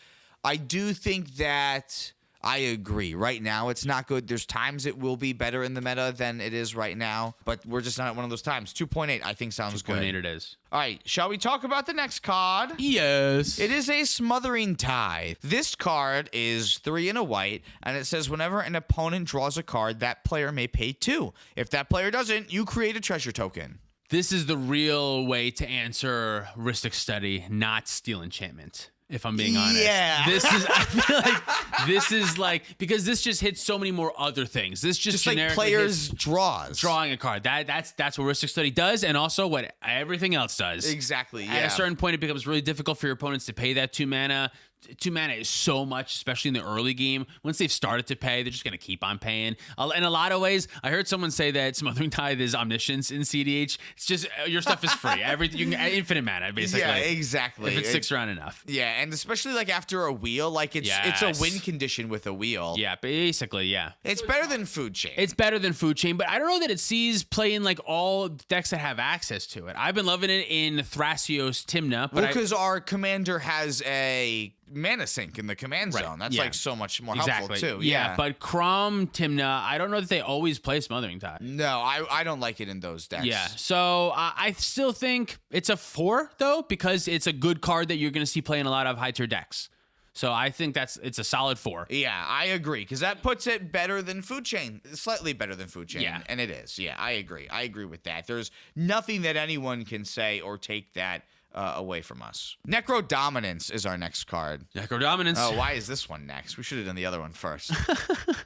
I do think that I agree. Right now, it's not good. There's times it will be better in the meta than it is right now, but we're just not at one of those times. 2.8, I think, sounds good. 2.8 it is. All right, shall we talk about the next card? Yes. It is a Smothering Tithe. This card is 3 and a white, and it says whenever an opponent draws a card, that player may pay 2. If that player doesn't, you create a treasure token. This is the real way to answer Rhystic Study, not Steel Enchantment. If I'm being honest. Yeah. I feel like this is like, because this just hits so many more other things. This just like players' draws. Drawing a card. That's what Rhystic Study does, and also what everything else does. Exactly, yeah. At a certain point, it becomes really difficult for your opponents to pay that 2 mana 2 mana is so much, especially in the early game. Once they've started to pay, they're just going to keep on paying. In a lot of ways, I heard someone say that Smothering Tithe is omniscience in cEDH. It's just your stuff is free. Everything, you can infinite mana, basically. Yeah, exactly. If it sticks around enough. Yeah, and especially like after a wheel, like it's a win condition with a wheel. Yeah, basically, yeah. It's better than Food Chain. It's better than Food Chain, but I don't know that it sees play in like all decks that have access to it. I've been loving it in Thrasios Tymna. Well, because our commander has a mana sink in the command zone. That's like so much more helpful too. Yeah, but Crom Tymna, I don't know that they always play Smothering Tithe. No, I don't like it in those decks. Yeah, so I still think it's a 4 though, because it's a good card that you're going to see play in a lot of high tier decks. So I think it's a solid 4. Yeah, I agree, because that puts it better than Food Chain, slightly better than Food Chain. Yeah. And it is. Yeah, I agree. I agree with that. There's nothing that anyone can say or take that away from us. Necrodominance is our next card. Necrodominance. Oh, why is this one next? We should have done the other one first.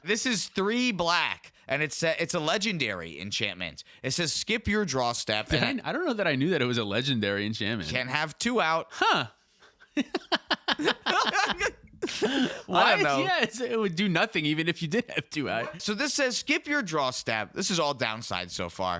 This is 3 black, and it's a legendary enchantment. It says skip your draw step. And I don't know that I knew that it was a legendary enchantment. Can have 2 out. Huh. I don't know. Yes, it would do nothing even if you did have 2 out. So this says skip your draw step. This is all downside so far.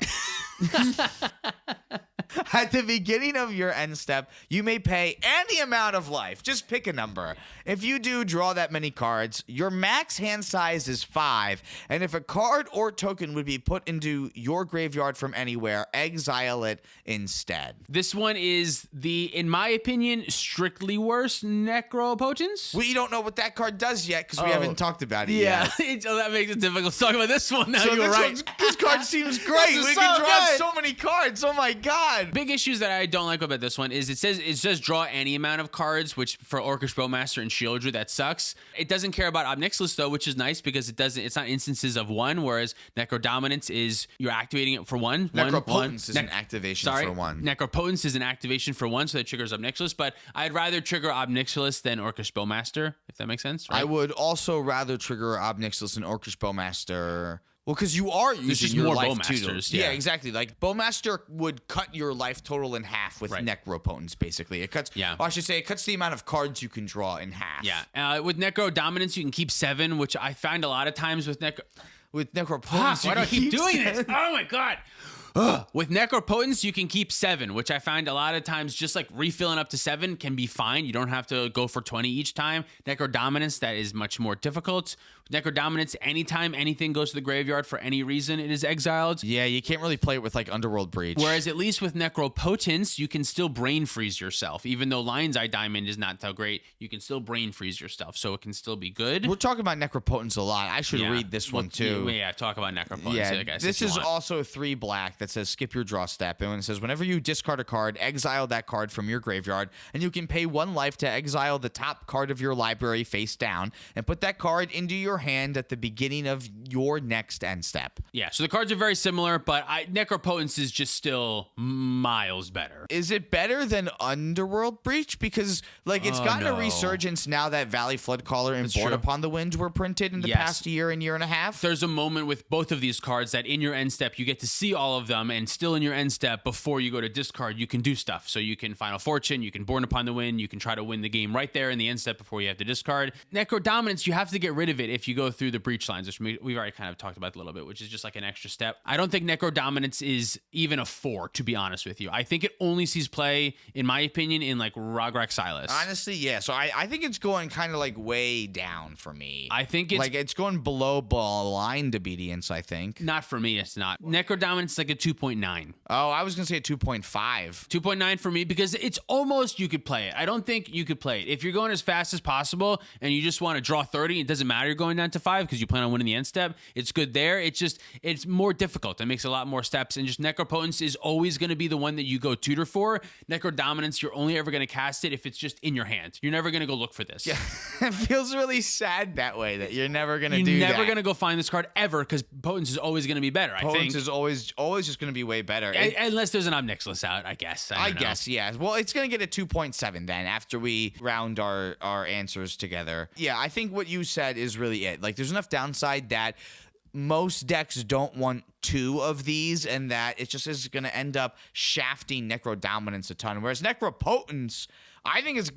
At the beginning of your end step, you may pay any amount of life. Just pick a number. If you do draw that many cards, your max hand size is 5. And if a card or token would be put into your graveyard from anywhere, exile it instead. This one is in my opinion, strictly worse necropotence. We don't know what that card does yet because we haven't talked about it yet. So that makes it difficult to talk about this one now. So you're right. This card seems great. We can draw so many cards. Oh my god. Big issues that I don't like about this one is it says draw any amount of cards, which for Orcish Bowmaster and Shieldred, that sucks. It doesn't care about Obnixilis though, which is nice because it's not instances of 1, whereas Necrodominance is you're activating it for 1. Necropotence is an activation for 1. Necropotence is an activation for 1, so that triggers Obnixilis, but I'd rather trigger Obnixilis than Orcish Bowmaster, if that makes sense. Right? I would also rather trigger Obnixilis and Orcish Bowmaster. Well, because you are using your more life Bowmasters. Yeah, exactly. Like Bowmaster would cut your life total in half with Necropotence. Basically, it cuts. Yeah. Or I should say, it cuts the amount of cards you can draw in half. Yeah. With Necrodominance, you can keep 7, which I find a lot of times with Necropotence. Why do I keep doing this? Oh my god. With Necropotence, you can keep 7, which I find a lot of times just like refilling up to 7 can be fine. You don't have to go for 20 each time. Necrodominance, that is much more difficult. Necrodominance, anytime anything goes to the graveyard for any reason, it is exiled. Yeah, you can't really play it with like Underworld Breach. Whereas at least with Necropotence, you can still brain freeze yourself. Even though Lion's Eye Diamond is not so great, you can still brain freeze yourself, so it can still be good. We're talking about Necropotence a lot. I should read this one too. Yeah, talk about Necropotence. Yeah, I guess, this is also 3 black that says skip your draw step. And it says whenever you discard a card, exile that card from your graveyard, and you can pay 1 life to exile the top card of your library face down and put that card into your hand at the beginning of your next end step. Yeah, so the cards are very similar, but Necropotence is just still miles better. Is it better than Underworld Breach? Because like it's gotten a resurgence now that Valley Floodcaller and Born Upon the Wind were printed in the past year and year and a half. There's a moment with both of these cards that in your end step you get to see all of them, and still in your end step before you go to discard you can do stuff. So you can Final Fortune, you can Born Upon the Wind, you can try to win the game right there in the end step before you have to discard. Necrodominance, you have to get rid of it if you go through the breach lines, which we've already kind of talked about a little bit, which is just like an extra step. I don't think Necrodominance is even a 4, to be honest with you. I think it only sees play, in my opinion, in like Rograk Silas. Honestly, yeah. So I think it's going kind of like way down for me. I think it's like it's going below blind obedience, I think. Not for me, it's not. Necrodominance is like a 2.9. Oh, I was going to say a 2.5. 2.9 for me because it's almost you could play it. I don't think you could play it. If you're going as fast as possible and you just want to draw 30, it doesn't matter you're going down to 5 because you plan on winning the end step. It's good there. It's more difficult. It makes a lot more steps, and just Necropotence is always going to be the one that you go tutor for. Necrodominance, you're only ever going to cast it if it's just in your hand. You're never going to go look for this. Yeah, it feels really sad that way that you're never going to do that. You're never going to go find this card ever because Potence is always going to be better, I think. Potence is always just going to be way better. Unless there's an Obnixilis out, I guess. I guess, yeah. Well, it's going to get a 2.7 then after we round our answers together. Yeah, I think what you said is really it. Like, there's enough downside that most decks don't want 2 of these, and that it just is going to end up shafting Necrodominance a ton. Whereas Necropotence, I think, is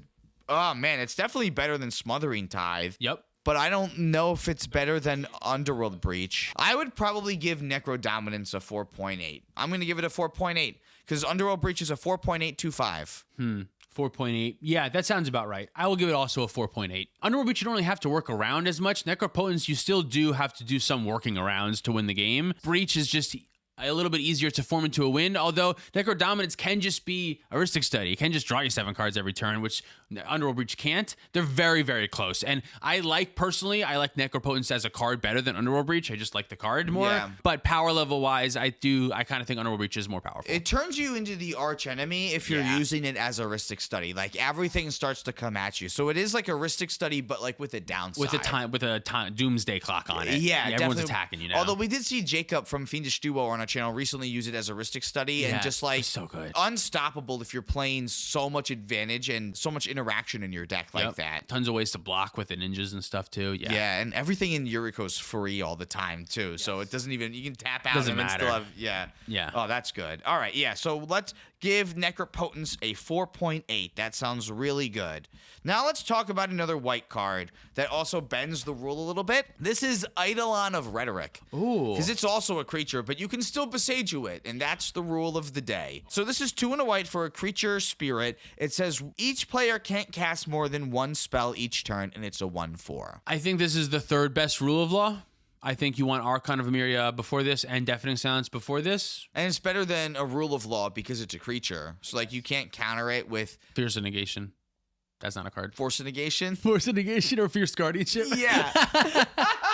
Oh, man, it's definitely better than Smothering Tithe. Yep. But I don't know if it's better than Underworld Breach. I would probably give Necrodominance a 4.8. I'm going to give it a 4.8 because Underworld Breach is a 4.825. 4.8. Yeah, that sounds about right. I will give it also a 4.8. Underworld Breach, you don't really have to work around as much. Necropotence, you still do have to do some working arounds to win the game. Breach is just a little bit easier to form into a win, although Necrodominance can just be a Rhystic study. It can just draw you 7 cards every turn, which Underworld Breach can't. They're very, very close. And personally, I like Necropotence as a card better than Underworld Breach. I just like the card more. Yeah. But power level wise, I kind of think Underworld Breach is more powerful. It turns you into the arch enemy if you're using it as a Rhystic study. Like everything starts to come at you. So it is like a Rhystic study, but like with a downside. With a time doomsday clock on it. Yeah, everyone's attacking you now. Although we did see Jacob from Fiendish Duo on our channel recently use it as a Rhystic study and just like so good. Unstoppable if you're playing so much advantage and so much interaction in your deck like that. Tons of ways to block with the ninjas and stuff too. Yeah, and everything in Yuriko's free all the time too. Yes. So it doesn't even, you can tap out doesn't and matter. still have yeah. Oh, that's good. All right, yeah. So let's give Necropotence a 4.8. That sounds really good. Now let's talk about another white card that also bends the rule a little bit. This is Eidolon of Rhetoric. Ooh. Because it's also a creature, but you can still Besaju it, and that's the rule of the day. So this is 2 and a white for a creature spirit. It says each player can't cast more than 1 spell each turn, and it's a 1/4. I think this is the 3rd best rule of law. I think you want Archon of Emeria before this and Deafening Silence before this. And it's better than a rule of law because it's a creature. So like you can't counter it with Fierce Negation. That's not a card. Force of Negation. Force of Negation or Fierce Guardianship. Yeah.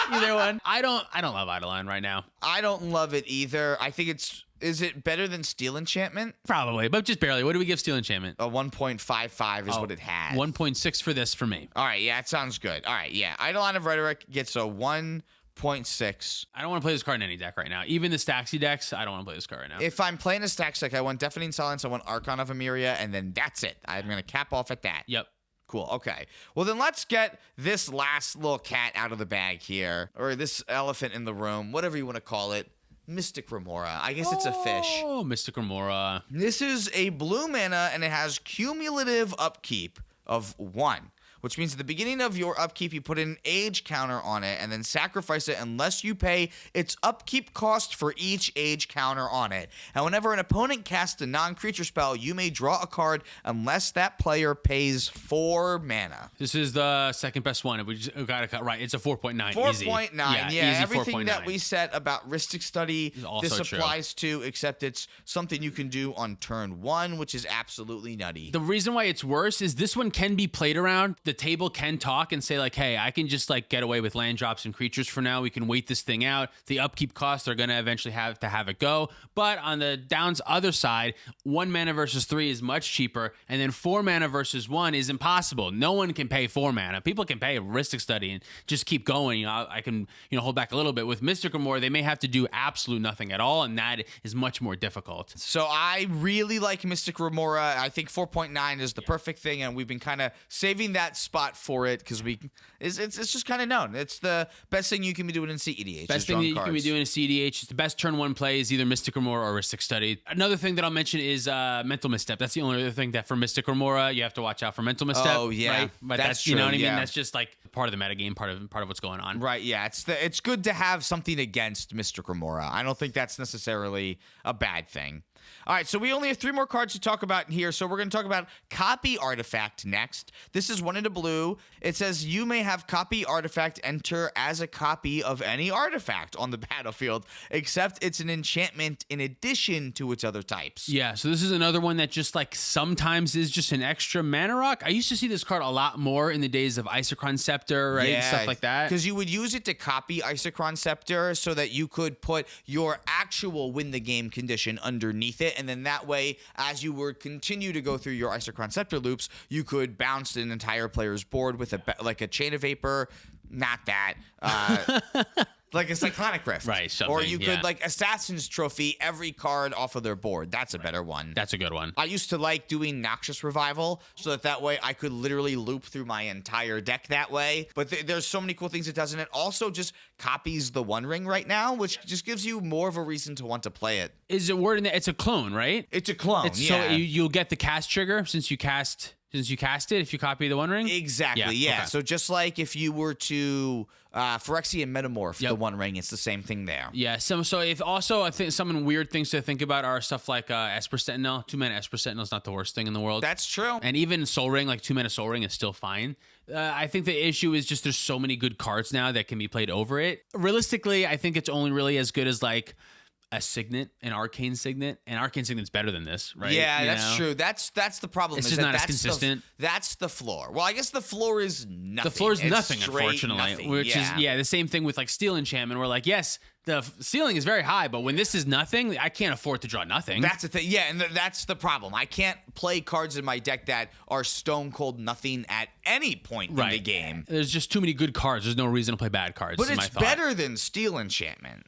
Either one. I don't love Eidolon right now. I don't love it either. I think is it better than Steel Enchantment? Probably, but just barely. What do we give Steel Enchantment? A 1.55 is what it had. 1.6 for this for me. All right, yeah, it sounds good. All right, yeah. Eidolon of Rhetoric gets a 1.6. I don't want to play this card in any deck right now. Even the Staxy decks, I don't want to play this card right now. If I'm playing a Stax deck, I want Deafening Silence, I want Archon of Emeria, and then that's it. I'm going to cap off at that. Yep. Cool. Okay. Well, then let's get this last little cat out of the bag here, or this elephant in the room, whatever you want to call it. Mystic Remora. I guess it's a fish. Oh, Mystic Remora. This is a blue mana, and it has cumulative upkeep of 1. Which means at the beginning of your upkeep, you put an age counter on it and then sacrifice it unless you pay its upkeep cost for each age counter on it. And whenever an opponent casts a non-creature spell, you may draw a card unless that player pays 4 mana. This is the 2nd best one. We got to cut right. It's a 4.9. 4.9. Yeah, easy everything 4.9. that we said about Rhystic Study, this true. applies to, except it's something you can do on turn 1, which is absolutely nutty. The reason why it's worse is this one can be played around. The table can talk and say like, hey, I can just like get away with land drops and creatures for now. We can wait this thing out. The upkeep costs are going to eventually have to have it go. But on the downs other side, 1 mana versus 3 is much cheaper. And then 4 mana versus 1 is impossible. No one can pay 4 mana. People can pay a Rhystic Study and just keep going. You know, I can, hold back a little bit. With Mystic Remora, they may have to do absolute nothing at all. And that is much more difficult. So I really like Mystic Remora. I think 4.9 is the perfect thing. And we've been kind of saving that spot for it because it's just kind of known. It's the best thing you can be doing in cEDH. Best thing that you can be doing in cEDH. It's the best turn 1 play is either Mystic Remora or Rhystic Study. Another thing that I'll mention is Mental Misstep. That's the only other thing that for Mystic Remora you have to watch out for Mental Misstep. Oh yeah, right? But that's true, you know what I mean. Yeah. That's just like part of the metagame, part of what's going on. Right. Yeah. It's good to have something against Mystic Remora. I don't think that's necessarily a bad thing. All right, so we only have 3 more cards to talk about here. So we're going to talk about Copy Artifact next. This is 1 in a blue. It says you may have Copy Artifact enter as a copy of any artifact on the battlefield, except it's an enchantment in addition to its other types. Yeah, so this is another one that just like sometimes is just an extra mana rock. I used to see this card a lot more in the days of Isochron Scepter, right? Yeah, Stuff like that. Because you would use it to copy Isochron Scepter so that you could put your actual win the game condition underneath it, and then that way, as you would continue to go through your Isochron Scepter loops, you could bounce an entire player's board with like a Chain of Vapor, not that, like a Cyclonic Rift. Right, or you could like Assassin's Trophy every card off of their board. That's a better one. That's a good one. I used to like doing Noxious Revival so that way I could literally loop through my entire deck that way. But there's so many cool things it does, and it also just copies the One Ring right now, which just gives you more of a reason to want to play it. Is it word in that? It's a clone, right? It's a clone, So you'll get the cast trigger since you cast since you cast it if you copy the One Ring? Exactly, yeah. Okay. So just like if you were to Phyrexian Metamorph the One Ring, it's the same thing there. Yeah, so if also I think some weird things to think about are stuff like Esper Sentinel. 2-mana Esper Sentinel is not the worst thing in the world. That's true. And even Soul Ring, like 2-mana Soul Ring is still fine. I think the issue is just there's so many good cards now that can be played over it. Realistically, I think it's only really as good as like a Signet, an Arcane Signet, and Arcane Signet's better than this, right? Yeah, that's true. That's the problem. It's is just that not as that's consistent. That's the floor. Well, I guess the floor is nothing. The floor is It's nothing, straight unfortunately. nothing. Which is the same thing with like Steel Enchantment. Where like, yes, the ceiling is very high, but when this is nothing, I can't afford to draw nothing. That's the thing. Yeah, and that's the problem. I can't play cards in my deck that are stone cold nothing at any point in the game. There's just too many good cards. There's no reason to play bad cards. But is my it's thought. better than Steel Enchantment.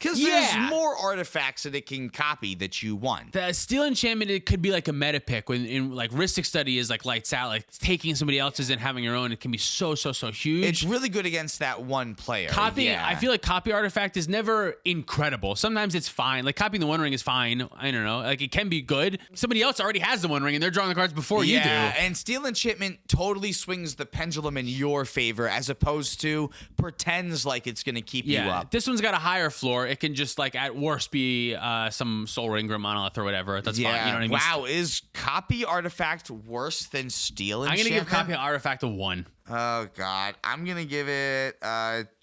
Because there's more artifacts that it can copy that you want. The Steel Enchantment, it could be like a meta pick when in like Rhystic Study is like lights out, like taking somebody else's and having your own. It can be so huge. It's really good against that one player. Copy, I feel like copy artifact is never incredible. Sometimes it's fine. Like copying the One Ring is fine. I don't know. Like it can be good. Somebody else already has the One Ring and they're drawing the cards before you do. Yeah, and Steel Enchantment totally swings the pendulum in your favor as opposed to pretends like it's going to keep you up. This one's got a higher floor. It can just like at worst be some Soul Ring or Monolith or whatever. That's fine. You know what I mean? Wow, is copy artifact worse than Steel Enchantment? I'm going to give copy artifact a 1. Oh, God. I'm going to give it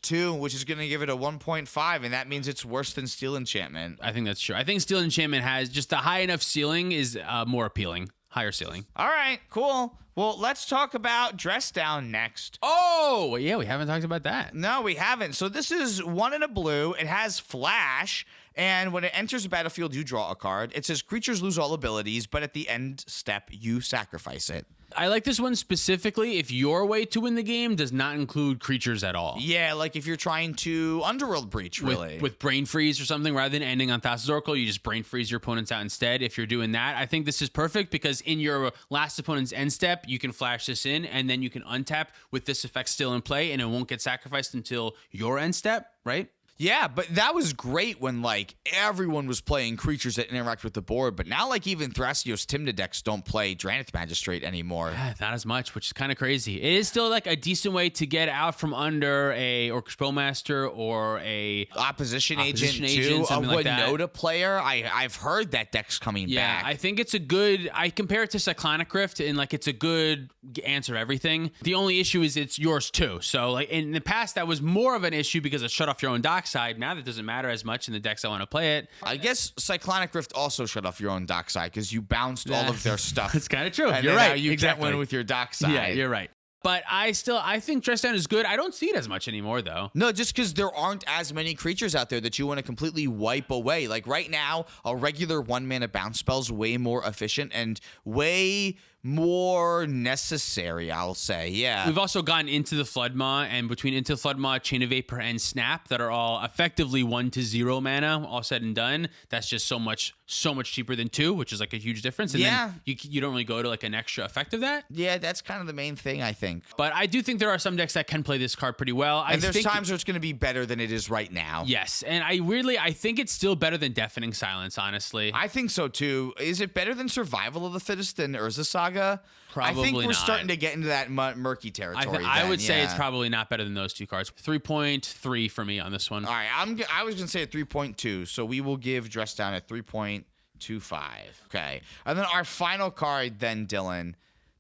2, which is going to give it a 1.5, and that means it's worse than Steel Enchantment. I think that's true. I think Steel Enchantment has just a high enough ceiling is more appealing. Higher ceiling. All right, cool. Well, let's talk about Dress Down next. Oh, yeah, we haven't talked about that. No, we haven't. So this is 1 in a blue. It has Flash, and when it enters the battlefield, you draw a card. It says creatures lose all abilities, but at the end step, you sacrifice it. I like this one specifically if your way to win the game does not include creatures at all. Yeah, like if you're trying to Underworld Breach, really. With Brain Freeze or something, rather than ending on Thassa's Oracle, you just Brain Freeze your opponents out instead. If you're doing that, I think this is perfect because in your last opponent's end step, you can flash this in, and then you can untap with this effect still in play, and it won't get sacrificed until your end step, right? Yeah, but that was great when, like, everyone was playing creatures that interact with the board. But now, like, even Thrasios Tymna decks don't play Drannith Magistrate anymore. Yeah, not as much, which is kind of crazy. It is still, like, a decent way to get out from under a Orcish Bowmaster or a Opposition Agent too. Something like that. Winota player. I've heard that deck's coming back. Yeah, I think it's a good... I compare it to Cyclonic Rift, and, like, it's a good answer everything. The only issue is it's yours, too. So, like, in the past, that was more of an issue because it shut off your own dock side. Now that doesn't matter as much in the decks I want to play it. I guess Cyclonic Rift also shut off your own dock side because you bounced all of their stuff. That's kind of true. And you're then right. Now you exactly. get one with your dock side. Yeah, you're right. But I think Dress Down is good. I don't see it as much anymore, though. No, just because there aren't as many creatures out there that you want to completely wipe away. Like right now, a regular 1-mana bounce spell's way more efficient and way more necessary, I'll say. Yeah. We've also gotten into the Floodmaw, and between Into the Floodmaw, Chain of Vapor, and Snap that are all effectively 1 to 0 mana, all said and done. That's just so much cheaper than 2, which is like a huge difference. And then you don't really go to like an extra effect of that. Yeah, that's kind of the main thing, I think. But I do think there are some decks that can play this card pretty well. And there's times where it's going to be better than it is right now. Yes, and I think it's still better than Deafening Silence, honestly. I think so too. Is it better than Survival of the Fittest than Urza Saga? Probably I think we're not. starting to get into that murky territory. I would say it's probably not better than those two cards. 3.3 for me on this one. All right, I was going to say a 3.2, so we will give Dress Down a 3.25. Okay, and then our final card, then Dylan.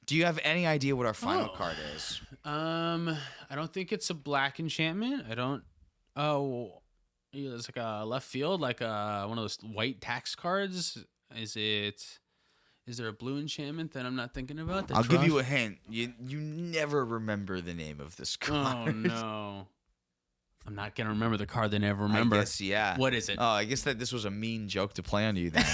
Do you have any idea what our final card is? I don't think it's a black enchantment. I don't. Oh, it's like a left field, like one of those white tax cards. Is there a blue enchantment that I'm not thinking about? I'll give you a hint. You never remember the name of this card. Oh, no. I'm not going to remember the card they never remember. I guess, yeah. What is it? Oh, I guess that this was a mean joke to play on you then.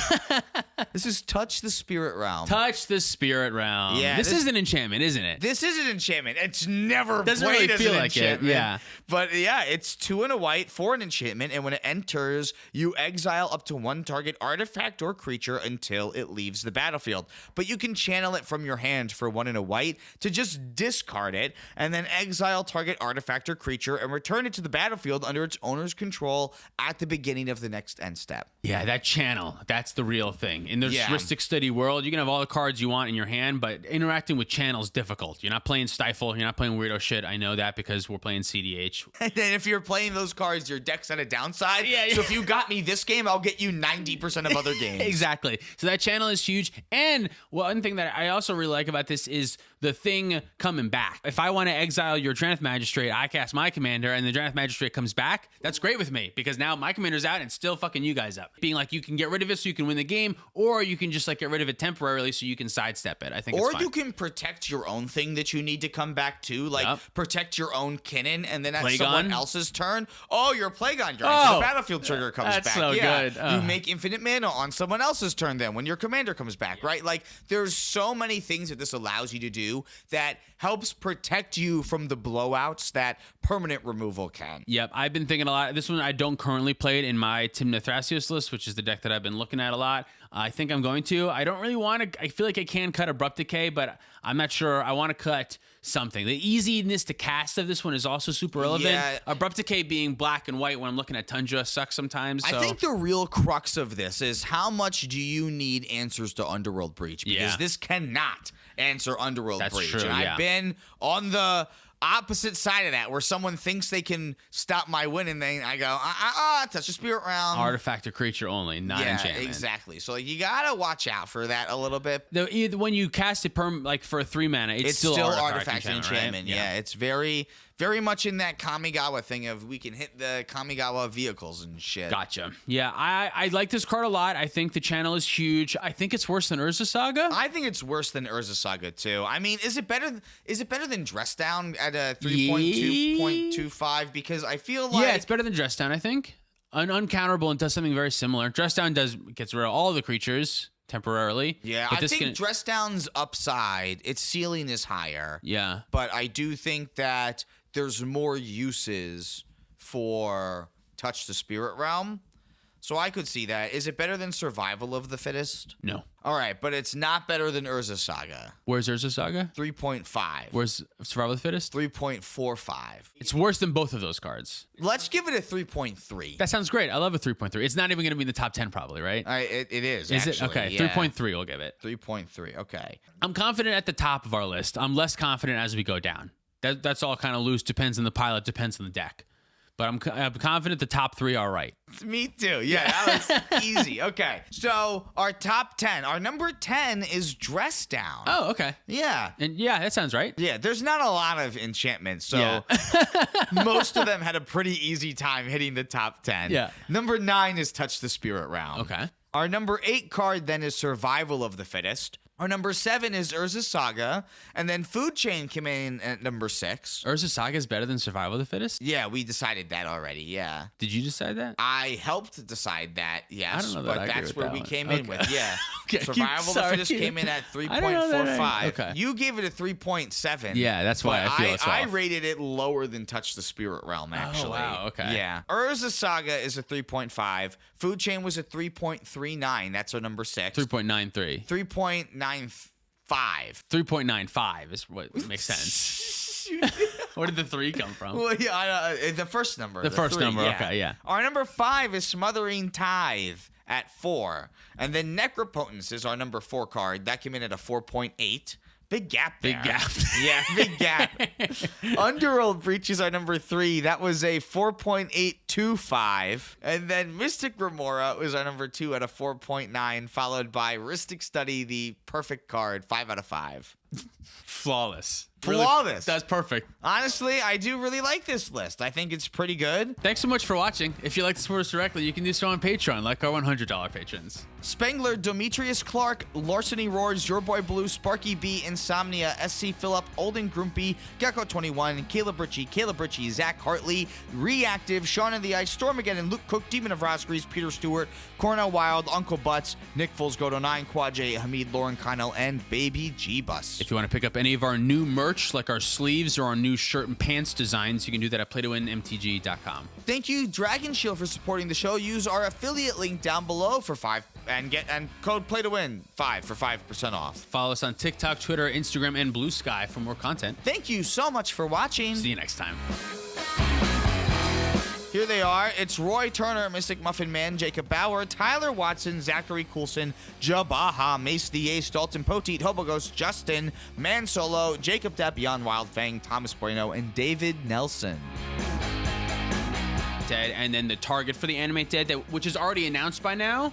This is Touch the Spirit Realm. Touch the Spirit Realm. Yeah, this is an enchantment, isn't it? This is an enchantment. It's never doesn't played really as feel an like enchantment. it. Yeah. But yeah, it's 2 and a white for an enchantment, and when it enters, you exile up to 1 target artifact or creature until it leaves the battlefield. But you can channel it from your hand for 1 and a white to just discard it, and then exile target artifact or creature and return it to the battlefield under its owner's control at the beginning of the next end step. Yeah, that channel. That's the real thing. In this Yeah. Rhystic study world, you can have all the cards you want in your hand, but interacting with channel is difficult. You're not playing Stifle. You're not playing weirdo shit. I know that because we're playing cEDH. And then if you're playing those cards, your deck's at a downside. Yeah, yeah. So if you got me this game, I'll get you 90% of other games. Exactly. So that channel is huge. And one thing that I also really like about this is the thing coming back. If I want to exile your Drannith Magistrate, I cast my commander and the Drannith Magistrate comes back. That's great with me because now my commander's out and it's still fucking you guys up. Being like, you can get rid of it so you can win the game, or you can just like get rid of it temporarily so you can sidestep it. I think Or it's fine. you can protect your own thing that you need to come back to, like protect your own Kinnan, and then at someone else's turn, your Plagon Giant, the battlefield trigger comes that's back. so good. You make infinite mana on someone else's turn then when your commander comes back, right? Like there's so many things that this allows you to do that helps protect you from the blowouts that permanent removal can. Yep, I've been thinking a lot. This one I don't currently play it in my Timna Thrasios list, which is the deck that I've been looking at a lot. I think I'm going to. I don't really want to. I feel like I can cut Abrupt Decay, but I'm not sure. I want to cut something. The easiness to cast of this one is also super relevant. Yeah. Abrupt Decay being black and white when I'm looking at Tundra sucks sometimes. So. I think the real crux of this is how much do you need answers to Underworld Breach? Because this cannot answer Underworld Breach. True, and I've been on the opposite side of that where someone thinks they can stop my win and then I go, touch the spirit realm. Artifact or creature only, not enchantment. Exactly. So you gotta watch out for that a little bit. When you cast it like for a 3 mana, it's still artifact and enchantment. Right? Yeah, it's very much in that Kamigawa thing of we can hit the Kamigawa vehicles and shit. Gotcha. Yeah, I like this card a lot. I think the channel is huge. I think it's worse than Urza Saga. I think it's worse than Urza Saga too. I mean, is it better than Dress Down at a 3.2.25? Because I feel like it's better than Dress Down. I think uncounterable and does something very similar. Dress Down gets rid of all the creatures temporarily. Yeah, I think Dress Down's upside, its ceiling is higher. Yeah, but I do think that there's more uses for Touch the Spirit Realm. So I could see that. Is it better than Survival of the Fittest? No. All right, but it's not better than Urza Saga. Where's Urza Saga? 3.5. Where's Survival of the Fittest? 3.45. It's worse than both of those cards. Let's give it a 3.3. That sounds great. I love a 3.3. It's not even going to be in the top 10 probably, right? It is, Is actually. it? Okay, yeah. 3.3 we'll give it. 3.3, okay. I'm confident at the top of our list. I'm less confident as we go down. That's all kind of loose. Depends on the pilot. Depends on the deck. But I'm confident the top 3 are right. Me too. Yeah, that was easy. Okay. So our top 10. Our number 10 is Dress Down. Oh, okay. Yeah. And yeah, that sounds right. Yeah, there's not a lot of enchantments, so most of them had a pretty easy time hitting the top 10. Yeah. Number 9 is Touch the Spirit Realm. Okay. Our number 8 card then is Survival of the Fittest. Our number 7 is Urza Saga, and then Food Chain came in at number 6. Urza Saga is better than Survival of the Fittest? Yeah, we decided that already, yeah. Did you decide that? I helped decide that, yes. I don't know that I agree that's with where that we one. came in with, yeah. Okay, Survival of the Fittest came in at 3.45. Okay. You gave it a 3.7. Yeah, that's why I feel it's I off. rated it lower than Touch the Spirit Realm, actually. Oh, wow, okay. Yeah. Urza Saga is a 3.5. Food Chain was a 3.39. That's our number 6. 3.93. 3.95. 3.95 is what makes sense. Where did the 3 come from? Well, yeah, the first number. The first 3, number, yeah. okay, yeah. Our number 5 is Smothering Tithe at 4. And then Necropotence is our number 4 card. That came in at a 4.8. Big gap there. Big gap. Yeah, big gap. Underworld Breach is our number 3. That was a 4.825. And then Mystic Remora was our number 2 at a 4.9, followed by Rhystic Study, the perfect card, 5 out of 5. Flawless. Flawless. That's perfect. Honestly, I do really like this list. I think it's pretty good. Thanks so much for watching. If you'd like to support us directly, you can do so on Patreon, like our $100 patrons. Spengler, Demetrius Clark, Larceny Roars, Your Boy Blue, Sparky B, Insomnia, SC Phillip, Olden Grumpy, Gecko21, Caleb Ritchie, Zach Hartley, Reactive, Sean of the Ice, Stormageddon, Luke Cook, Demon of Rosgrease, Peter Stewart, Cornell Wild, Uncle Butts, Nick Foles, Godo9, Quad J, Hamid, Lauren Connell, and Baby G-Bus. If you want to pick up any of our new merch, like our sleeves or our new shirt and pants designs, you can do that at playtowinmtg.com. Thank you, Dragon Shield, for supporting the show. Use our affiliate link down below for 5 and code PLAYTOWIN5 for 5% off. Follow us on TikTok, Twitter, Instagram, and Blue Sky for more content. Thank you so much for watching. See you next time. Here they are. It's Roy Turner, Mystic Muffin Man, Jacob Bauer, Tyler Watson, Zachary Coulson, Jabaha, Mace the Ace, Dalton Poteet, Hoboghost, Justin, Man Solo, Jacob Depp, Jan Wildfang, Thomas Bueno, and David Nelson. Dead, and then the target for the Animate Dead, which is already announced by now,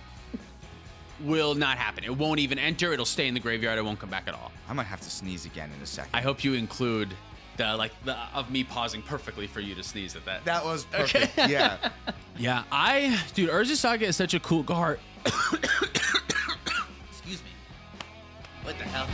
will not happen. It won't even enter. It'll stay in the graveyard. It won't come back at all. I might have to sneeze again in a second. I hope you include the of me pausing perfectly for you to sneeze at that. That was perfect. Okay. Yeah. Yeah, dude, Urza Saga is such a cool card. Excuse me. What the hell?